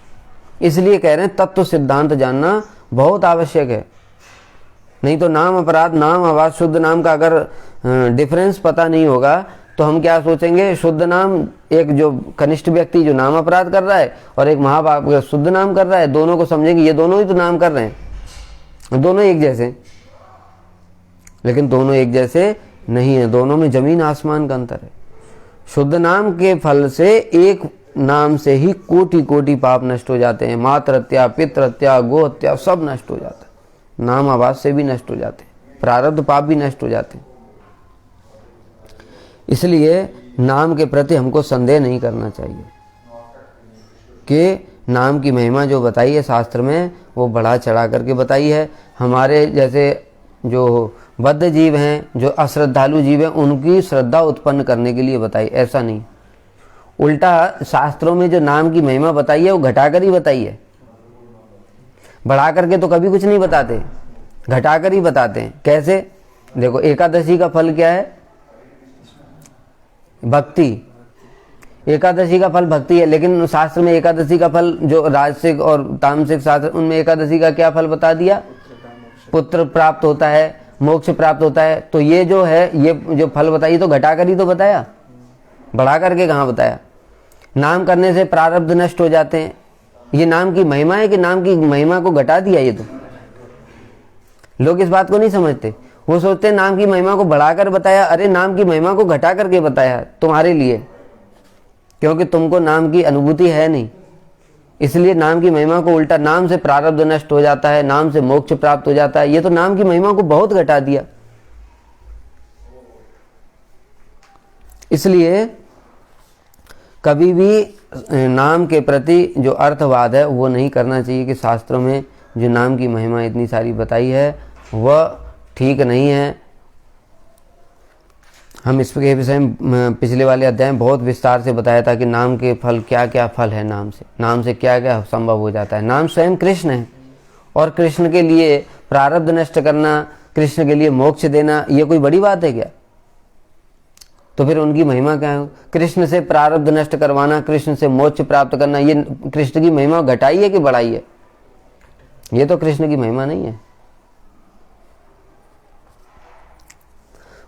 इसलिए कह रहे हैं तत्व सिद्धांत जानना बहुत आवश्यक है। नहीं तो नाम अपराध, नाम आवाज, शुद्ध नाम का अगर डिफरेंस पता नहीं होगा तो हम क्या सोचेंगे, शुद्ध नाम एक जो कनिष्ठ व्यक्ति जो नाम अपराध कर रहा है और एक महापाप शुद्ध नाम कर रहा है, दोनों को समझेंगे ये दोनों ही तो नाम कर रहे हैं, दोनों एक जैसे। लेकिन दोनों एक जैसे नहीं है, दोनों में जमीन आसमान का अंतर है। शुद्ध नाम के फल से एक नाम से ही कोटि कोटि पाप नष्ट हो जाते हैं, मातृ हत्या, पितृ हत्या, गो हत्या सब नष्ट हो जाता है। नाम आवाज से भी नष्ट हो जाते हैं, प्रारब्ध पाप भी नष्ट हो जाते हैं। इसलिए नाम के प्रति हमको संदेह नहीं करना चाहिए कि नाम की महिमा जो बताई है शास्त्र में वो बढ़ा चढ़ा करके बताई है। हमारे जैसे जो बद्ध जीव हैं, जो अश्रद्धालु जीव हैं, उनकी श्रद्धा उत्पन्न करने के लिए बताई, ऐसा नहीं। उल्टा शास्त्रों में जो नाम की महिमा बताई है वो घटाकर ही बताई है, बढ़ा करके तो कभी कुछ नहीं बताते, घटाकर ही बताते हैं। कैसे? देखो एकादशी का फल क्या है? भक्ति। एकादशी का फल भक्ति है, लेकिन शास्त्र में एकादशी का फल जो राजसिक और तामसिक शास्त्र, उनमें एकादशी का क्या फल बता दिया? पुत्र प्राप्त होता है, मोक्ष प्राप्त होता है। तो ये जो है, ये जो फल बताइए तो घटाकर ही तो बताया, बढ़ा करके कहाँ बताया? नाम करने से प्रारब्ध नष्ट हो जाते हैं, ये नाम की महिमा है कि नाम की महिमा को घटा दिया? ये तो लोग इस बात को नहीं समझते। वो सोचते हैं नाम की महिमा को बढ़ाकर बताया। अरे नाम की महिमा को घटा करके बताया तुम्हारे लिए, क्योंकि तुमको नाम की अनुभूति है नहीं, इसलिए नाम की महिमा को उल्टा, नाम से प्रारब्ध नष्ट हो जाता है, नाम से मोक्ष प्राप्त हो जाता है, ये तो नाम की महिमा को बहुत घटा दिया। इसलिए कभी भी नाम के प्रति जो अर्थवाद है वो नहीं करना चाहिए कि शास्त्रों में जो नाम की महिमा इतनी सारी बताई है वह ठीक नहीं है। हम इसके विषय में पिछले वाले अध्याय में बहुत विस्तार से बताया था कि नाम के फल क्या क्या फल है, नाम से क्या क्या संभव हो जाता है। नाम स्वयं कृष्ण है और कृष्ण के लिए प्रारब्ध नष्ट करना, कृष्ण के लिए मोक्ष देना, ये कोई बड़ी बात है क्या? तो फिर उनकी महिमा क्या है? कृष्ण से प्रारब्ध नष्ट करवाना, कृष्ण से मोक्ष प्राप्त करना, ये कृष्ण की महिमा घटाई है कि बढ़ाई है? ये तो कृष्ण की महिमा नहीं है।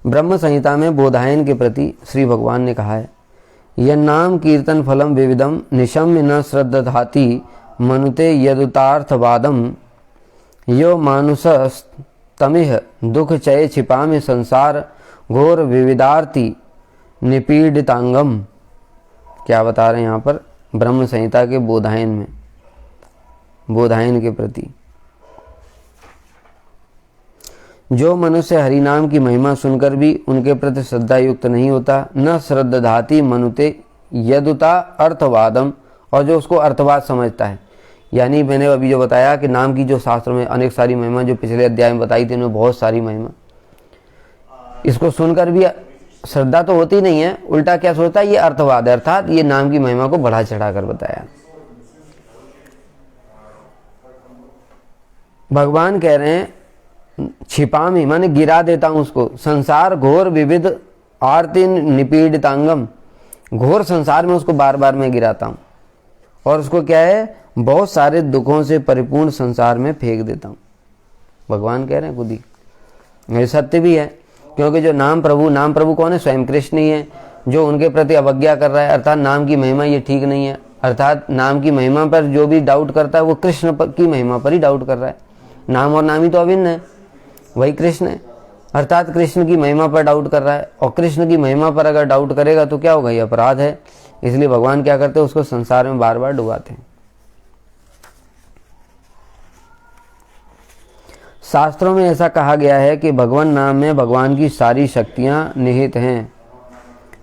ब्रह्म संहिता में बोधायन के प्रति श्री भगवान ने कहा है, यह नाम कीर्तन फलम विविधम निशम्य न श्रद्धाति मनुते यदुतार्थवादम यो मानुषस्तमिह दुख चय छिपामि संसार घोर विविधार्ति निपीडितांगम। क्या बता रहे हैं यहाँ पर? ब्रह्म संहिता के बोधायन में, बोधायन के प्रति, जो मनुष्य हरिनाम की महिमा सुनकर भी उनके प्रति श्रद्धा युक्त नहीं होता, न श्रद्धाति मनुते यदुता अर्थवादम, और जो उसको अर्थवाद समझता है, यानी मैंने अभी जो बताया कि नाम की जो शास्त्रों में अनेक सारी महिमा जो पिछले अध्याय में बताई थी, उनमें बहुत सारी महिमा, इसको सुनकर भी श्रद्धा तो होती नहीं है, उल्टा क्या सोचता है? ये अर्थवाद है, अर्थात ये नाम की महिमा को बढ़ा चढ़ा कर बताया। भगवान कह रहे हैं छिपामी, माने गिरा देता हूं उसको, संसार घोर विविध आरती निपीडितांगम, घोर संसार में उसको बार बार मैं गिराता हूं, और उसको क्या है? बहुत सारे दुखों से परिपूर्ण संसार में फेंक देता हूं। भगवान कह रहे हैं खुद ही, ये सत्य भी है, क्योंकि जो नाम प्रभु कौन है? स्वयं कृष्ण ही है। जो उनके प्रति अवज्ञा कर रहा है, अर्थात नाम की महिमा ये ठीक नहीं है, अर्थात नाम की महिमा पर जो भी डाउट करता है वो कृष्ण की महिमा पर ही डाउट कर रहा है। नाम और नामी तो अभिन्न है, वही कृष्ण है, अर्थात कृष्ण की महिमा पर डाउट कर रहा है। और कृष्ण की महिमा पर अगर डाउट करेगा तो क्या होगा? ये अपराध है। इसलिए भगवान क्या करते हैं? उसको संसार में बार बार डुबाते हैं। शास्त्रों में ऐसा कहा गया है कि भगवान नाम में भगवान की सारी शक्तियां निहित हैं,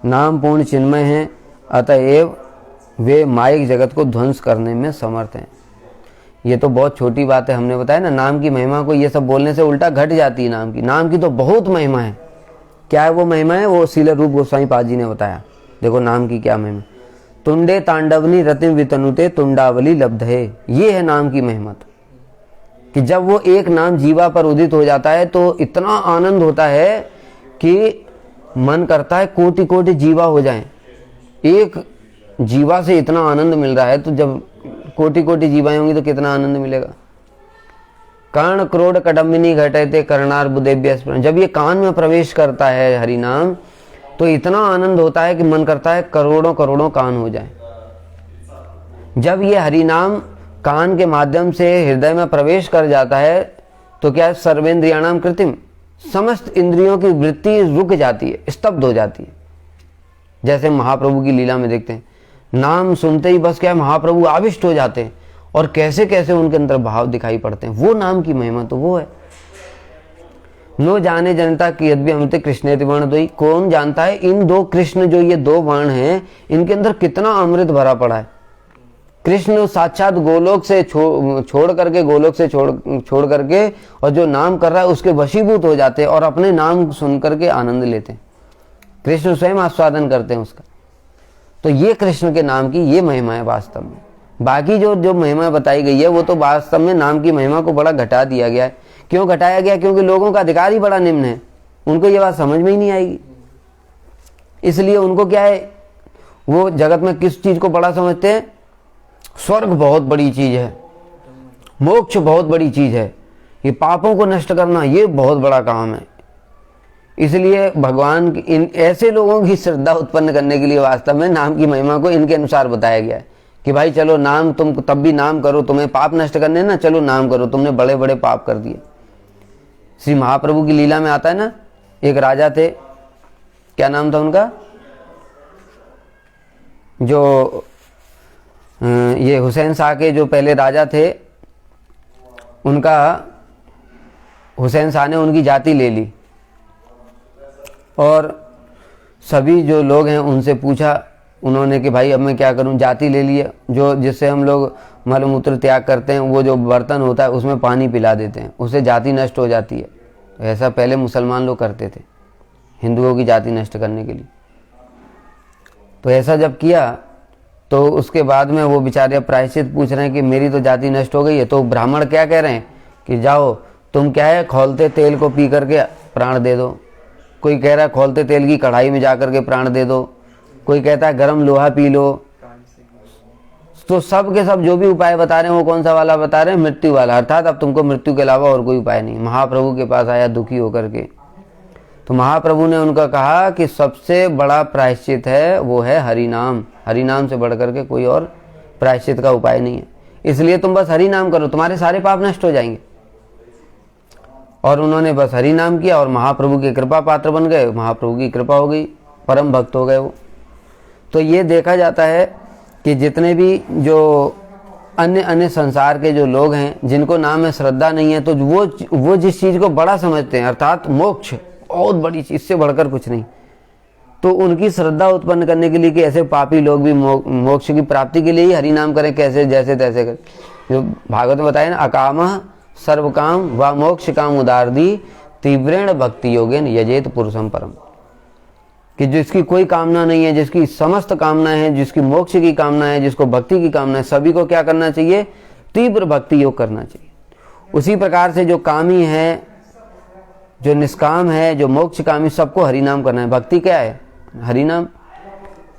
नाम पूर्ण चिन्मय हैं, अतएव वे मायिक जगत को ध्वंस करने में समर्थ हैं। ये तो बहुत छोटी बात है, हमने बताया ना, नाम की महिमा को ये सब बोलने से उल्टा घट जाती है। नाम की तो बहुत महिमा है। क्या है वो महिमा है? वो शील रूप गोस्वामी पाद जी ने बताया। देखो नाम की क्या महिमा, तुंडे तांडवनी रतिम वितनुते तुंडावली लब्धे, ये है नाम की महिमा। कि जब वो एक नाम जीवा पर उदित हो जाता है तो इतना आनंद होता है कि मन करता है कोटि कोटि जीवा हो जाएं। एक जीवा से इतना आनंद मिल रहा है, तो जब कोटि कोटि जीवाएं होंगी तो कितना आनंद मिलेगा। कर्ण क्रोड़ कदम्बिनी घटते कर्णार्बुदेभ्य स्मरण, जब ये कान में प्रवेश करता है हरि नाम तो इतना आनंद होता है कि मन करता है करोड़ों करोड़ों कान हो जाए। जब ये हरि नाम कान के माध्यम से हृदय में प्रवेश कर जाता है तो क्या है? सर्वेंद्रियाणाम कृतिम, समस्त इंद्रियों की वृत्ति रुक जाती है, स्तब्ध हो जाती है। जैसे महाप्रभु की लीला में देखते हैं, नाम सुनते ही बस क्या है? महाप्रभु आविष्ट हो जाते हैं, और कैसे कैसे उनके अंदर भाव दिखाई पड़ते हैं। वो नाम की महिमा तो वो है। नो जाने जनता की यद्य अमृत कृष्णेति वर्ण दोई, कौन जानता है इन दो कृष्ण, जो ये दो वर्ण हैं, इनके अंदर कितना अमृत भरा पड़ा है। कृष्ण साक्षात गोलोक से छोड़ करके और जो नाम कर रहा है उसके वशीभूत हो जाते हैं और अपने नाम सुन करके आनंद लेते हैं। कृष्ण स्वयं आस्वादन करते हैं उसका। तो ये कृष्ण के नाम की ये महिमा है वास्तव में। बाकी जो महिमा बताई गई है वो तो वास्तव में नाम की महिमा को बड़ा घटा दिया गया है। क्यों घटाया गया? क्योंकि लोगों का अधिकार ही बड़ा निम्न है, उनको ये बात समझ में ही नहीं आएगी। इसलिए उनको क्या है, वो जगत में किस चीज को बड़ा समझते हैं? स्वर्ग बहुत बड़ी चीज है, मोक्ष बहुत बड़ी चीज है, ये पापों को नष्ट करना ये बहुत बड़ा काम है। इसलिए भगवान इन ऐसे लोगों की श्रद्धा उत्पन्न करने के लिए वास्तव में नाम की महिमा को इनके अनुसार बताया गया है कि भाई चलो नाम, तुम तब भी नाम करो, तुम्हें पाप नष्ट करने ना, चलो नाम करो, तुमने बड़े बड़े पाप कर दिए। श्री महाप्रभु की लीला में आता है ना, एक राजा थे, क्या नाम था उनका, जो ये हुसैन शाह के जो पहले राजा थे, उनका हुसैन शाह ने उनकी जाति ले ली और सभी जो लोग हैं उनसे पूछा उन्होंने कि भाई अब मैं क्या करूं, जाति ले लिया, जो जिससे हम लोग मलमूत्र त्याग करते हैं, वो जो बर्तन होता है उसमें पानी पिला देते हैं, उससे जाति नष्ट हो जाती है। तो ऐसा पहले मुसलमान लोग करते थे हिंदुओं की जाति नष्ट करने के लिए। तो ऐसा जब किया तो उसके बाद में वो बेचारे प्रायश्चित पूछ रहे हैं कि मेरी तो जाति नष्ट हो गई है। तो ब्राह्मण क्या कह रहे हैं कि जाओ तुम क्या है, खौलते तेल को पी करके प्राण दे दो, कोई कह रहा है खौलते तेल की कढ़ाई में जा करके प्राण दे दो, कोई कहता है गर्म लोहा पी लो। तो सब के सब जो भी उपाय बता रहे हैं वो कौन सा वाला बता रहे हैं? मृत्यु वाला। अर्थात अब तुमको मृत्यु के अलावा और कोई उपाय नहीं। महाप्रभु के पास आया दुखी होकर के, तो महाप्रभु ने उनका कहा कि सबसे बड़ा प्रायश्चित है वो है हरि नाम। हरि नाम से बढ़ करके कोई और प्रायश्चित का उपाय नहीं है, इसलिए तुम बस हरि नाम करो, तुम्हारे सारे पाप नष्ट हो जाएंगे। और उन्होंने बस हरि नाम किया और महाप्रभु की कृपा पात्र बन गए, महाप्रभु की कृपा हो गई, परम भक्त हो गए वो। तो ये देखा जाता है कि जितने भी जो अन्य अन्य संसार के जो लोग हैं जिनको नाम में श्रद्धा नहीं है, तो वो जिस चीज़ को बड़ा समझते हैं, अर्थात मोक्ष बहुत बड़ी चीज, इससे बढ़कर कुछ नहीं, तो उनकी श्रद्धा उत्पन्न करने के लिए कि ऐसे पापी लोग भी मोक्ष की प्राप्ति के लिए ही हरि नाम करें, कैसे जैसे तैसे करें। जो भागवत में बताया ना, अकामः सर्व काम व मोक्ष काम उदारदी तीव्रेण भक्ति योगेन यजेत पुरुषम परम, कि जिसकी कोई कामना नहीं है, जिसकी समस्त कामनाएं हैं, जिसकी मोक्ष की कामना है, जिसको भक्ति की कामना है, सभी को क्या करना चाहिए? तीव्र भक्ति योग करना चाहिए। उसी प्रकार से जो कामी है, जो निष्काम है, जो मोक्ष कामी, सबको हरि नाम करना है। भक्ति क्या है? हरि नाम।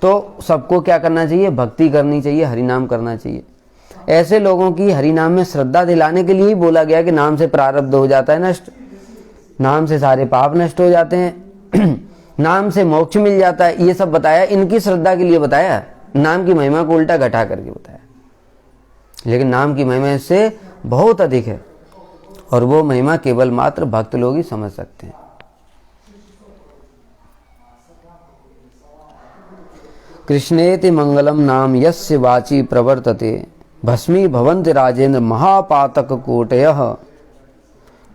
तो सबको क्या करना चाहिए? भक्ति करनी चाहिए, हरि नाम करना चाहिए। ऐसे लोगों की हरि नाम में श्रद्धा दिलाने के लिए ही बोला गया कि नाम से प्रारब्ध हो जाता है नष्ट, नाम से सारे पाप नष्ट हो जाते हैं, नाम से मोक्ष मिल जाता है। ये सब बताया, इनकी श्रद्धा के लिए बताया, नाम की महिमा को उल्टा घटा करके बताया। लेकिन नाम की महिमा इससे बहुत अधिक है और वो महिमा केवल मात्र भक्त लोग ही समझ सकते हैं। कृष्णेति मंगलम नाम यस्य वाची प्रवर्तते भस्मी भवन्ति राजेंद्र महापातक कोटयः।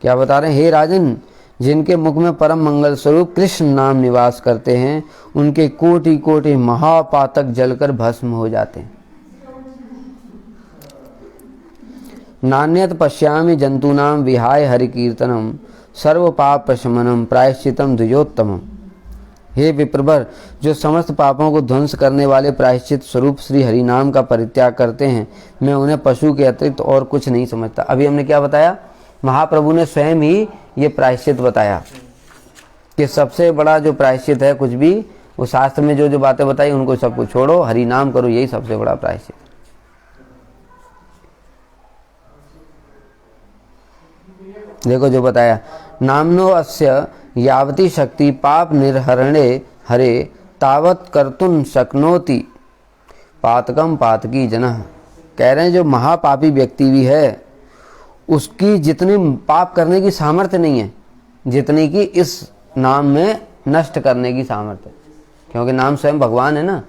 क्या बता रहे हैं? हे राजन, जिनके मुख में परम मंगल स्वरूप कृष्ण नाम निवास करते हैं, उनके कोटि कोटि महापातक जलकर भस्म हो जाते हैं। नान्यत पश्यामि जंतूनाम विहाय हरि कीर्तनम सर्व पाप प्रशमनम प्रायश्चितम द्विजोत्तमम। हे विप्रवर, जो समस्त पापों को ध्वंस करने वाले प्रायश्चित स्वरूप श्री हरि नाम का परित्याग करते हैं, मैं उन्हें पशु के अतिरिक्त और कुछ नहीं समझता। अभी हमने क्या बताया? महाप्रभु ने स्वयं ही ये प्रायश्चित बताया कि सबसे बड़ा जो प्रायश्चित है कुछ भी, वो शास्त्र में जो जो बातें बताई उनको सबको छोड़ो, हरि नाम करो, यही सबसे बड़ा प्रायश्चित। देखो जो बताया, नामनो अस्य यावती शक्ति पाप निर्हरणे हरे तावत कर्तुम शक्नोति पातकम पातकी जनः। कह रहे हैं जो महापापी व्यक्ति भी है, उसकी जितनी पाप करने की सामर्थ्य नहीं है जितनी कि इस नाम में नष्ट करने की सामर्थ्य है। क्योंकि नाम स्वयं भगवान है ना,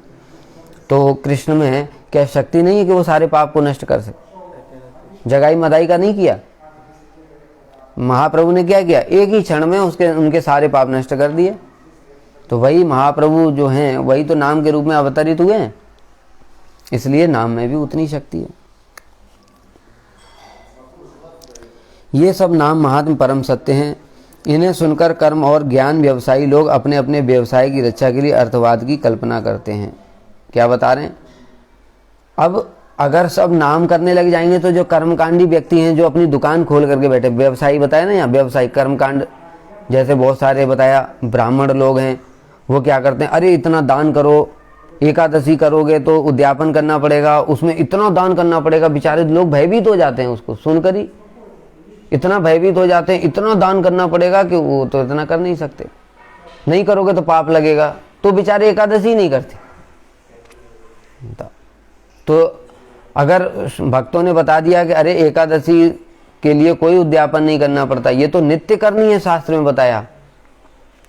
तो कृष्ण में क्या शक्ति नहीं है कि वो सारे पाप को नष्ट कर सके? जगाई मदाई का नहीं किया महाप्रभु ने, क्या किया? एक ही क्षण में उनके सारे पाप नष्ट कर दिए। तो वही महाप्रभु जो हैं वही तो नाम के रूप में अवतरित हुए हैं, इसलिए नाम में भी उतनी शक्ति है। ये सब नाम महात्म परम सत्य हैं। इन्हें सुनकर कर्म और ज्ञान व्यवसायी लोग अपने अपने व्यवसाय की रक्षा के लिए अर्थवाद की कल्पना करते हैं। क्या बता रहे हैं? अब अगर सब नाम करने लग जाएंगे तो जो कर्मकांडी व्यक्ति हैं, जो अपनी दुकान खोल करके बैठे, व्यवसायी बताया ना यहाँ, व्यवसायी कर्मकांड, जैसे बहुत सारे बताया ब्राह्मण लोग हैं, वो क्या करते हैं? अरे इतना दान करो, एकादशी करोगे तो उद्यापन करना पड़ेगा, उसमें इतना दान करना पड़ेगा। बेचारे लोग भयभीत हो जाते हैं, उसको सुनकर ही इतना भयभीत हो जाते हैं, इतना दान करना पड़ेगा कि वो तो इतना कर नहीं सकते, नहीं करोगे तो पाप लगेगा, तो बेचारे एकादशी नहीं करते। तो अगर भक्तों ने बता दिया कि अरे एकादशी के लिए कोई उद्यापन नहीं करना पड़ता, ये तो नित्य करनी है, शास्त्र में बताया।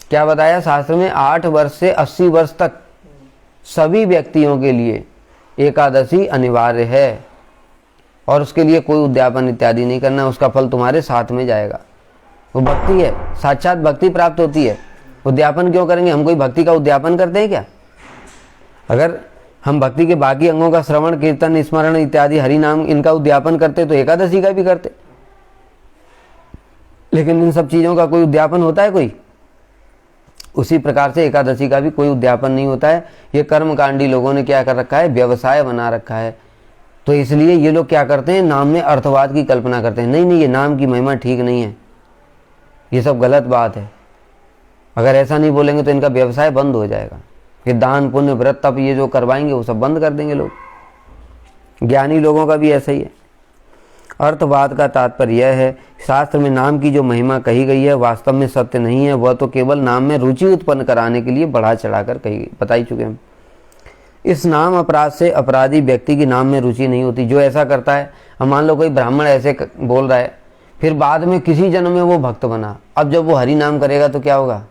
क्या बताया शास्त्र में? 8 वर्ष से 80 वर्ष तक सभी व्यक्तियों के लिए एकादशी अनिवार्य है और उसके लिए कोई उद्यापन इत्यादि नहीं करना, उसका फल तुम्हारे साथ में जाएगा। वो भक्ति है, साक्षात भक्ति प्राप्त होती है। उद्यापन क्यों करेंगे? हम कोई भक्ति का उद्यापन करते हैं क्या? अगर हम भक्ति के बाकी अंगों का श्रवण कीर्तन स्मरण इत्यादि हरि नाम इनका उद्यापन करते तो एकादशी का भी करते, लेकिन इन सब चीजों का कोई उद्यापन होता है कोई? उसी प्रकार से एकादशी का भी कोई उद्यापन नहीं होता है। ये कर्मकांडी लोगों ने क्या कर रखा है? व्यवसाय बना रखा है। तो इसलिए ये लोग क्या करते हैं? नाम में अर्थवाद की कल्पना करते हैं। नहीं, ये नाम की महिमा ठीक नहीं है, ये सब गलत बात है। अगर ऐसा नहीं बोलेंगे तो इनका व्यवसाय बंद हो जाएगा। ये दान पुण्य व्रत तप ये जो करवाएंगे वो सब बंद कर देंगे लोग। ज्ञानी लोगों का भी ऐसा ही है। अर्थवाद का तात्पर्य यह है, शास्त्र में नाम की जो महिमा कही गई है वास्तव में सत्य नहीं है, वह तो केवल नाम में रुचि उत्पन्न कराने के लिए बढ़ा चढ़ाकर कही गई, बता ही चुके हम। इस नाम अपराध से अपराधी व्यक्ति की नाम में रुचि नहीं होती। जो ऐसा करता है, हम मान लो कोई ब्राह्मण ऐसे बोल रहा है, फिर बाद में किसी जन्म में वो भक्त बना, अब जब वो हरि नाम करेगा तो क्या होगा?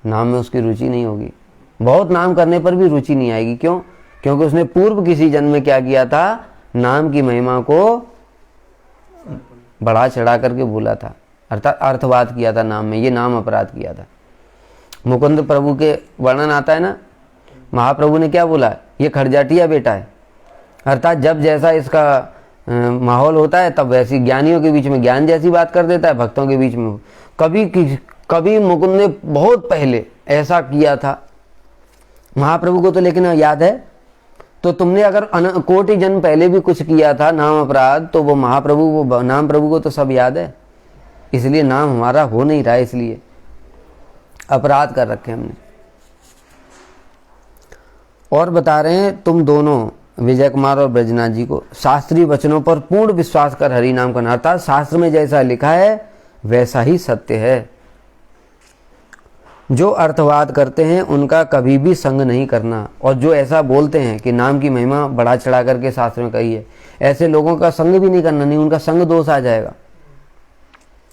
नाम में उसकी रुचि नहीं होगी। बहुत नाम करने पर भी रुचि नहीं आएगी। क्यों? क्योंकि उसने पूर्व किसी जन्म में क्या किया था? नाम की महिमा को बढ़ा चढ़ा करके भूला था, अर्थात अर्थवाद किया था नाम में, ये नाम अपराध किया था। मुकुंद प्रभु के वर्णन आता है ना, महाप्रभु ने क्या बोला? ये खड़जाटिया बेटा है। अर्थात जब जैसा इसका माहौल होता है तब वैसी ज्ञानियों के बीच में ज्ञान जैसी बात कर देता है, भक्तों के बीच में कभी मुकुंद ने बहुत पहले ऐसा किया था महाप्रभु को तो लेकिन याद है। तो तुमने अगर कोटि जन्म पहले भी कुछ किया था नाम अपराध, तो वो महाप्रभु वो नाम प्रभु को तो सब याद है। इसलिए नाम हमारा हो नहीं रहा है, इसलिए अपराध कर रखे हमने। और बता रहे हैं तुम दोनों विजय कुमार और ब्रजनाथ जी को शास्त्रीय वचनों पर पूर्ण विश्वास कर हरि नाम करना, अर्थात शास्त्र में जैसा लिखा है वैसा ही सत्य है। जो अर्थवाद करते हैं उनका कभी भी संग नहीं करना, और जो ऐसा बोलते हैं कि नाम की महिमा बढ़ा चढ़ा करके शास्त्र में कही है, ऐसे लोगों का संग भी नहीं करना, नहीं उनका संग दोष आ जाएगा।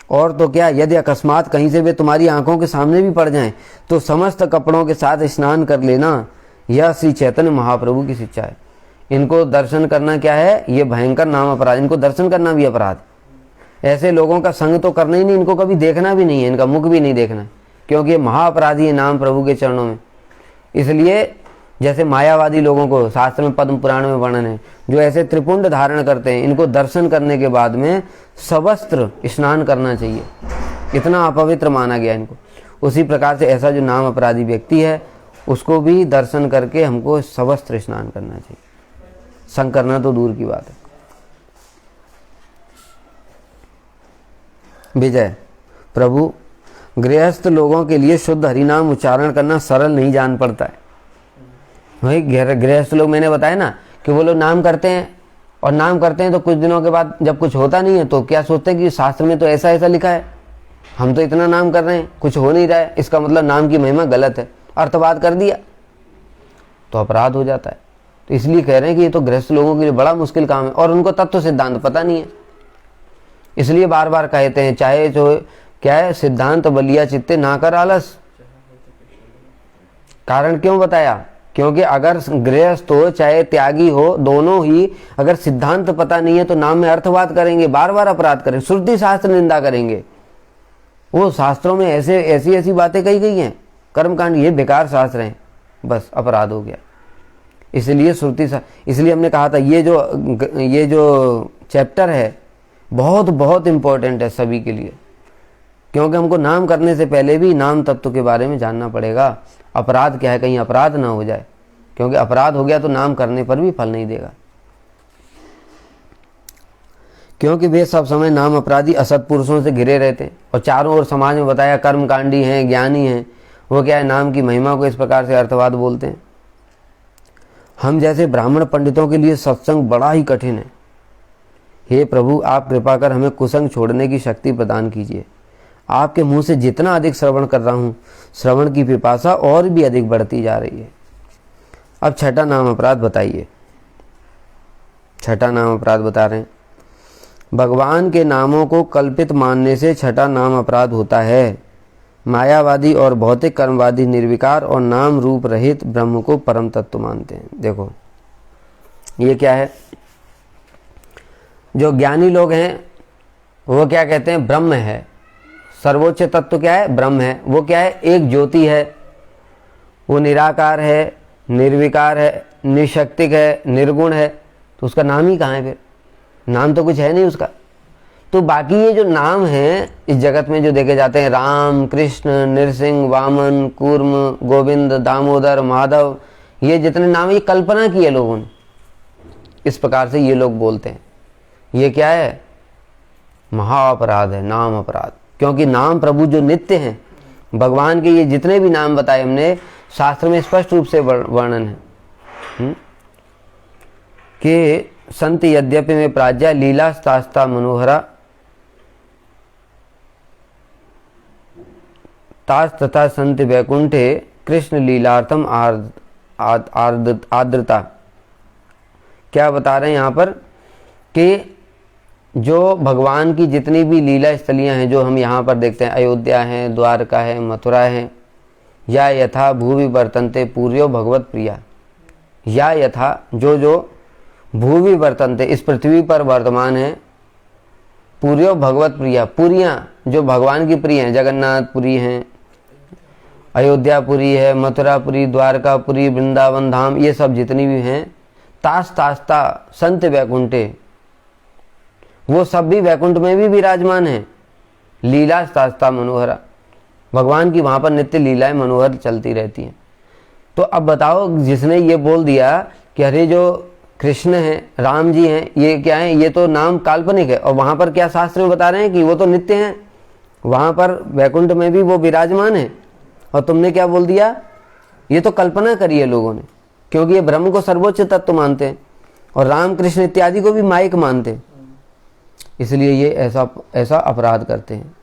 और तो क्या, यदि अकस्मात कहीं से वे तुम्हारी आंखों के सामने भी पड़ जाएं तो समस्त कपड़ों के साथ स्नान कर लेना। यह श्री चैतन्य महाप्रभु की शिक्षा है। इनको दर्शन करना क्या है? ये भयंकर नाम अपराध, इनको दर्शन करना भी अपराध। ऐसे लोगों का संग तो करना ही नहीं, इनको कभी देखना भी नहीं है, इनका मुख भी नहीं देखना है, क्योंकि ये महाअपराधी है नाम प्रभु के चरणों में। इसलिए जैसे मायावादी लोगों को शास्त्र में पद्म पुराण में वर्णन है, जो ऐसे त्रिपुंड धारण करते हैं, इनको दर्शन करने के बाद में सवस्त्र स्नान करना चाहिए, इतना अपवित्र माना गया इनको। उसी प्रकार से ऐसा जो नाम अपराधी व्यक्ति है उसको भी दर्शन करके हमको सवस्त्र स्नान करना चाहिए। संग करना तो दूर की बात है। विजय प्रभु, गृहस्थ लोगों के लिए शुद्ध हरिनाम उच्चारण करना सरल नहीं जान पड़ता है। वही गृहस्थ लोग, मैंने बताया ना कि वो लोग नाम करते हैं, और नाम करते हैं तो कुछ दिनों के बाद जब कुछ होता नहीं है तो क्या सोचते हैं कि शास्त्र में तो ऐसा ऐसा लिखा है, हम तो इतना नाम कर रहे हैं, कुछ हो नहीं रहा है, इसका मतलब नाम की महिमा गलत है, अर्थवाद कर दिया तो अपराध हो जाता है। तो इसलिए कह रहे हैं कि ये तो गृहस्थ लोगों के लिए बड़ा मुश्किल काम है, और उनको तत्व सिद्धांत पता नहीं है। इसलिए बार बार कहते हैं, चाहे जो क्या है, सिद्धांत बलिया चित्ते ना कर आलस। कारण क्यों बताया? क्योंकि अगर गृहस्थ हो चाहे त्यागी हो, दोनों ही अगर सिद्धांत पता नहीं है तो नाम में अर्थवाद करेंगे, बार बार अपराध करेंगे, श्रुति शास्त्र निंदा करेंगे। वो शास्त्रों में ऐसे ऐसी बातें कही गई हैं, कर्मकांड, ये बेकार शास्त्र हैं, बस अपराध हो गया। इसलिए इसलिए हमने कहा था ये जो चैप्टर है बहुत बहुत इंपॉर्टेंट है सभी के लिए, क्योंकि हमको नाम करने से पहले भी नाम तत्व के बारे में जानना पड़ेगा। अपराध क्या है, कहीं अपराध ना हो जाए, क्योंकि अपराध हो गया तो नाम करने पर भी फल नहीं देगा। क्योंकि वे सब समय नाम अपराधी असत पुरुषों से घिरे रहते हैं, और चारों ओर समाज में बताया कर्मकांडी हैं, ज्ञानी हैं, वो क्या है, नाम की महिमा को इस प्रकार से अर्थवाद बोलते हैं। हम जैसे ब्राह्मण पंडितों के लिए सत्संग बड़ा ही कठिन है। हे प्रभु, आप कृपा कर हमें कुसंग छोड़ने की शक्ति प्रदान कीजिए। आपके मुंह से जितना अधिक श्रवण कर रहा हूँ, श्रवण की पिपासा और भी अधिक बढ़ती जा रही है। अब छठा नाम अपराध बताइए। छठा नाम अपराध बता रहे हैं, भगवान के नामों को कल्पित मानने से छठा नाम अपराध होता है। मायावादी और भौतिक कर्मवादी निर्विकार और नाम रूप रहित ब्रह्म को परम तत्व मानते हैं। देखो ये क्या है, जो ज्ञानी लोग हैं वो क्या कहते हैं, ब्रह्म है, सर्वोच्च तत्व क्या है, ब्रह्म है। वो क्या है, एक ज्योति है, वो निराकार है, निर्विकार है, निशक्तिक है, निर्गुण है, तो उसका नाम ही कहाँ है फिर? नाम तो कुछ है नहीं उसका। तो बाकी ये जो नाम है इस जगत में जो देखे जाते हैं, राम, कृष्ण, नृसिंह, वामन, कूर्म, गोविंद, दामोदर, माधव, ये जितने नाम ये कल्पना की है लोगों ने, इस प्रकार से ये लोग बोलते हैं। ये क्या है, महाअपराध है, नाम अपराध। क्योंकि नाम प्रभु जो नित्य हैं, भगवान के ये जितने भी नाम बताए हमने, शास्त्र में स्पष्ट रूप से वर्णन है कि संत यद्यपि में प्राज्ञा लीला शास्ता मनोहरा तास तथा संत वैकुंठे कृष्ण लीलार्थम आर्द्रता। क्या बता रहे हैं यहाँ पर कि जो भगवान की जितनी भी लीला स्थलियाँ हैं जो हम यहाँ पर देखते हैं, अयोध्या है, द्वारका है, मथुरा है, या यथा भूवि वर्तन्ते पूर्यो भगवत प्रिया, या यथा जो जो भूवि वर्तन्ते इस पृथ्वी पर वर्तमान है, पूर्यो भगवत प्रिया पुरियाँ जो भगवान की प्रिय हैं, जगन्नाथपुरी हैं, अयोध्यापुरी है, मथुरापुरी, द्वारकापुरी, वृंदावन धाम, ये सब जितनी भी हैं, तास तास्ता संत वैकुंठे, वो सब भी वैकुंठ में भी विराजमान है। लीला शास्ता मनोहरा, भगवान की वहाँ पर नित्य लीलाएं मनोहर चलती रहती हैं। तो अब बताओ, जिसने ये बोल दिया कि अरे जो कृष्ण हैं, राम जी हैं, ये क्या है, ये तो नाम काल्पनिक है, और वहाँ पर क्या शास्त्र में बता रहे हैं कि वो तो नित्य हैं, वहाँ पर वैकुंठ में भी वो विराजमान है, और तुमने क्या बोल दिया, ये तो कल्पना करी है लोगों ने, क्योंकि ये ब्रह्म को सर्वोच्च तत्व मानते हैं और राम कृष्ण इत्यादि को भी माइक मानते हैं, इसलिए ये ऐसा अपराध करते हैं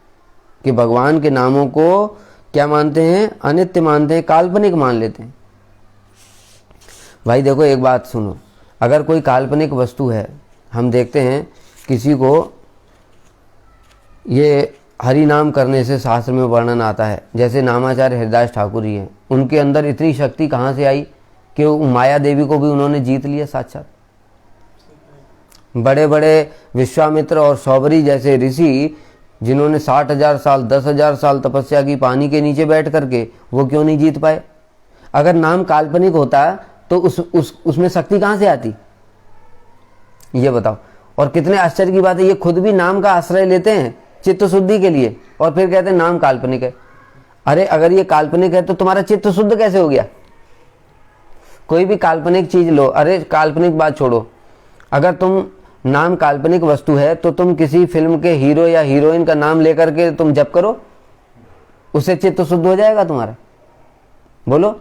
कि भगवान के नामों को क्या मानते हैं, अनित्य मानते हैं, काल्पनिक मान लेते हैं। भाई देखो एक बात सुनो, अगर कोई काल्पनिक वस्तु है, हम देखते हैं किसी को ये हरि नाम करने से शास्त्र में वर्णन आता है, जैसे नामाचार्य हरिदास ठाकुर जी हैं, उनके अंदर इतनी शक्ति कहाँ से आई कि माया देवी को भी उन्होंने जीत लिया साक्षात। बड़े बड़े विश्वामित्र और सौबरी जैसे ऋषि जिन्होंने 60,000 साल 10,000 साल तपस्या की पानी के नीचे बैठ करके, वो क्यों नहीं जीत पाए? अगर नाम काल्पनिक होता तो उसमें शक्ति कहाँ से आती, ये बताओ। और कितने आश्चर्य की बात है, ये खुद भी नाम का आश्रय लेते हैं चित्त शुद्धि के लिए, और फिर कहते हैं नाम काल्पनिक है। अरे अगर ये काल्पनिक है तो तुम्हारा चित्त शुद्ध कैसे हो गया? कोई भी काल्पनिक चीज लो, अरे काल्पनिक बात छोड़ो, अगर तुम नाम काल्पनिक वस्तु है तो तुम किसी फिल्म के हीरो या हीरोइन का नाम लेकर के तुम जप करो, उससे चित्त शुद्ध हो जाएगा तुम्हारा? बोलो।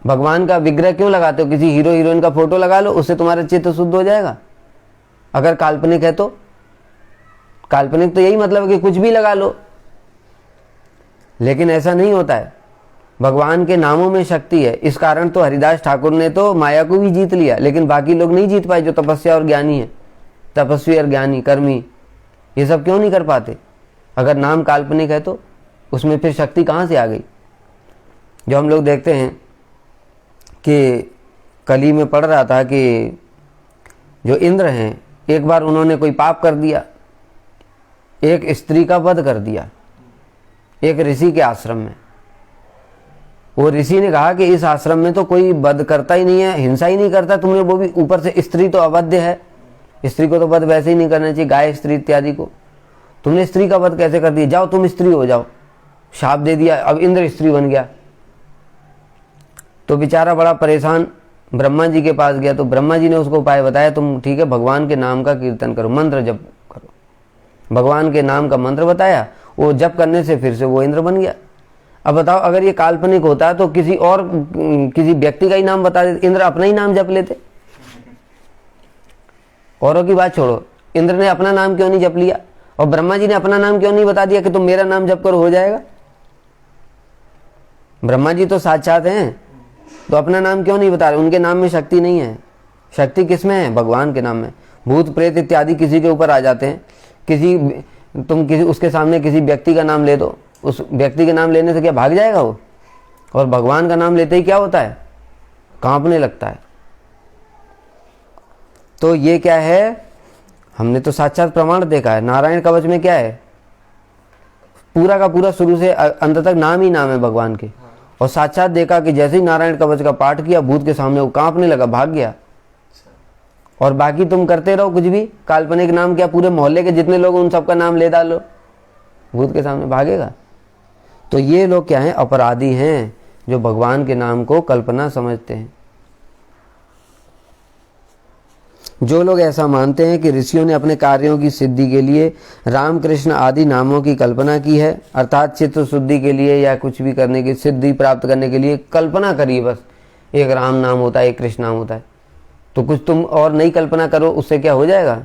भगवान का विग्रह क्यों लगाते हो? किसी हीरो हीरोइन का फोटो लगा लो, उससे तुम्हारा चित्त शुद्ध हो जाएगा। अगर काल्पनिक है तो काल्पनिक तो यही मतलब है कि कुछ भी लगा लो, लेकिन ऐसा नहीं होता है। भगवान के नामों में शक्ति है, इस कारण तो हरिदास ठाकुर ने तो माया को भी जीत लिया, लेकिन बाकी लोग नहीं जीत पाए जो तपस्या और ज्ञानी है, तपस्वी और ज्ञानी कर्मी, ये सब क्यों नहीं कर पाते? अगर नाम काल्पनिक है तो उसमें फिर शक्ति कहाँ से आ गई? जो हम लोग देखते हैं कि कली में पढ़ रहा था कि जो इंद्र हैं, एक बार उन्होंने कोई पाप कर दिया, एक स्त्री का वध कर दिया एक ऋषि के आश्रम में। वो ऋषि ने कहा कि इस आश्रम में तो कोई वध करता ही नहीं है, हिंसा ही नहीं करता, तुमने वो भी ऊपर से स्त्री तो अवध्य है, स्त्री को तो वध वैसे ही नहीं करना चाहिए, गाय स्त्री इत्यादि को, तुमने स्त्री का वध कैसे कर दिया? जाओ तुम स्त्री हो जाओ, शाप दे दिया, अब इंद्र स्त्री बन गया। तो बेचारा बड़ा परेशान ब्रह्मा जी के पास गया, तो ब्रह्मा जी ने उसको उपाय बताया, तुम ठीक है भगवान के नाम का कीर्तन करो, मंत्र जप करो। भगवान के नाम का मंत्र बताया, वो जप करने से फिर से वो इंद्र बन गया। अब बताओ, अगर ये काल्पनिक होता तो किसी व्यक्ति का ही नाम बता देते, इंद्र अपना ही नाम जप लेते। औरों की बात छोड़ो, इंद्र ने अपना नाम क्यों नहीं जप लिया? और ब्रह्मा जी ने अपना नाम क्यों नहीं बता दिया कि तुम मेरा नाम जप करो हो जाएगा? ब्रह्मा जी तो साक्षात हैं, तो अपना नाम क्यों नहीं बता रहे? उनके नाम में शक्ति नहीं है। शक्ति किसमें है? भगवान के नाम में। भूत प्रेत इत्यादि किसी के ऊपर आ जाते हैं, तुम उसके सामने किसी व्यक्ति का नाम ले दो, उस व्यक्ति के नाम लेने से क्या भाग जाएगा वो? और भगवान का नाम लेते ही क्या होता है? कांपने लगता है। तो ये क्या है? हमने तो साक्षात प्रमाण देखा है। नारायण कवच में क्या है? पूरा का पूरा शुरू से अंत तक नाम ही नाम है भगवान के, और साक्षात देखा कि जैसे ही नारायण कवच का पाठ किया, भूत के सामने वो कांपने लगा, भाग गया। और बाकी तुम करते रहो कुछ भी, काल्पनिक नाम क्या, पूरे मोहल्ले के जितने लोग उन सबका नाम ले डालो, भूत के सामने भागेगा। तो ये लोग क्या हैं? अपराधी हैं, जो भगवान के नाम को कल्पना समझते हैं। जो लोग ऐसा मानते हैं कि ऋषियों ने अपने कार्यों की सिद्धि के लिए राम कृष्ण आदि नामों की कल्पना की है, अर्थात चित्त शुद्धि के लिए या कुछ भी करने की सिद्धि प्राप्त करने के लिए कल्पना करिए, बस एक राम नाम होता है, एक कृष्ण नाम होता है, तो कुछ तुम और नई कल्पना करो, उससे क्या हो जाएगा,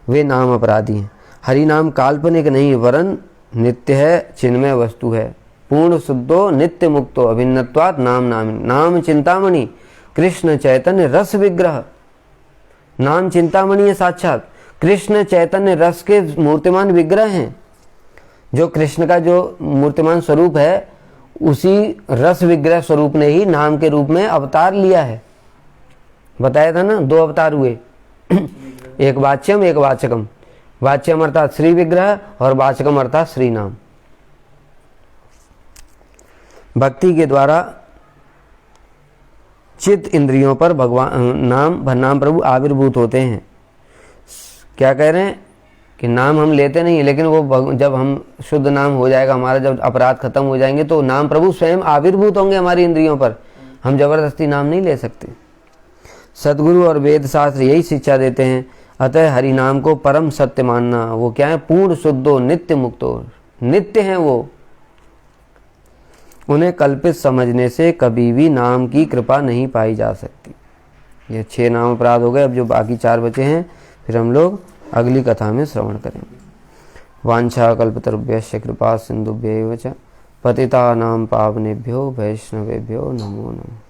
वे नाम अपराधी हैं। हरि नाम काल्पनिक नहीं वरन नित्य है, चिन्मय वस्तु है, पूर्ण शुद्धो नित्य मुक्तो अभिन्नत्वात् नाम नाम नाम चिंतामणि कृष्ण चैतन्य रस विग्रह। नाम चिंतामणि है, साक्षात कृष्ण चैतन्य रस के मूर्तिमान विग्रह हैं। जो कृष्ण का जो मूर्तिमान स्वरूप है उसी रस विग्रह स्वरूप ने ही नाम के रूप में अवतार लिया है। बताया था ना, 2 अवतार हुए एक वाच्यम एक वाचकम। वाच्यम अर्थात श्री विग्रह और वाचकम अर्थात श्री नाम। भक्ति के द्वारा चित्त इंद्रियों पर भगवान नाम प्रभु आविर्भूत होते हैं। क्या कह रहे हैं कि नाम हम लेते नहीं, लेकिन वो जब हम शुद्ध नाम हो जाएगा, हमारा जब अपराध खत्म हो जाएंगे तो नाम प्रभु स्वयं आविर्भूत होंगे हमारी इंद्रियों पर। हम जबरदस्ती नाम नहीं ले सकते। सदगुरु और वेद शास्त्र यही शिक्षा देते हैं। अतः हरि नाम को परम सत्य मानना। वो क्या है, पूर्ण शुद्धो नित्य मुक्तो, नित्य हैं वो। उन्हें कल्पित समझने से कभी भी नाम की कृपा नहीं पाई जा सकती। ये 6 नाम अपराध हो गए। अब जो बाकी 4 बचे हैं फिर हम लोग अगली कथा में श्रवण करेंगे। वांछा कल्पतरुभ्यश्च कृपा सिंधुभ्यैव च पतितानां पावनेभ्यो वैष्णवेभ्यो नमो नमः।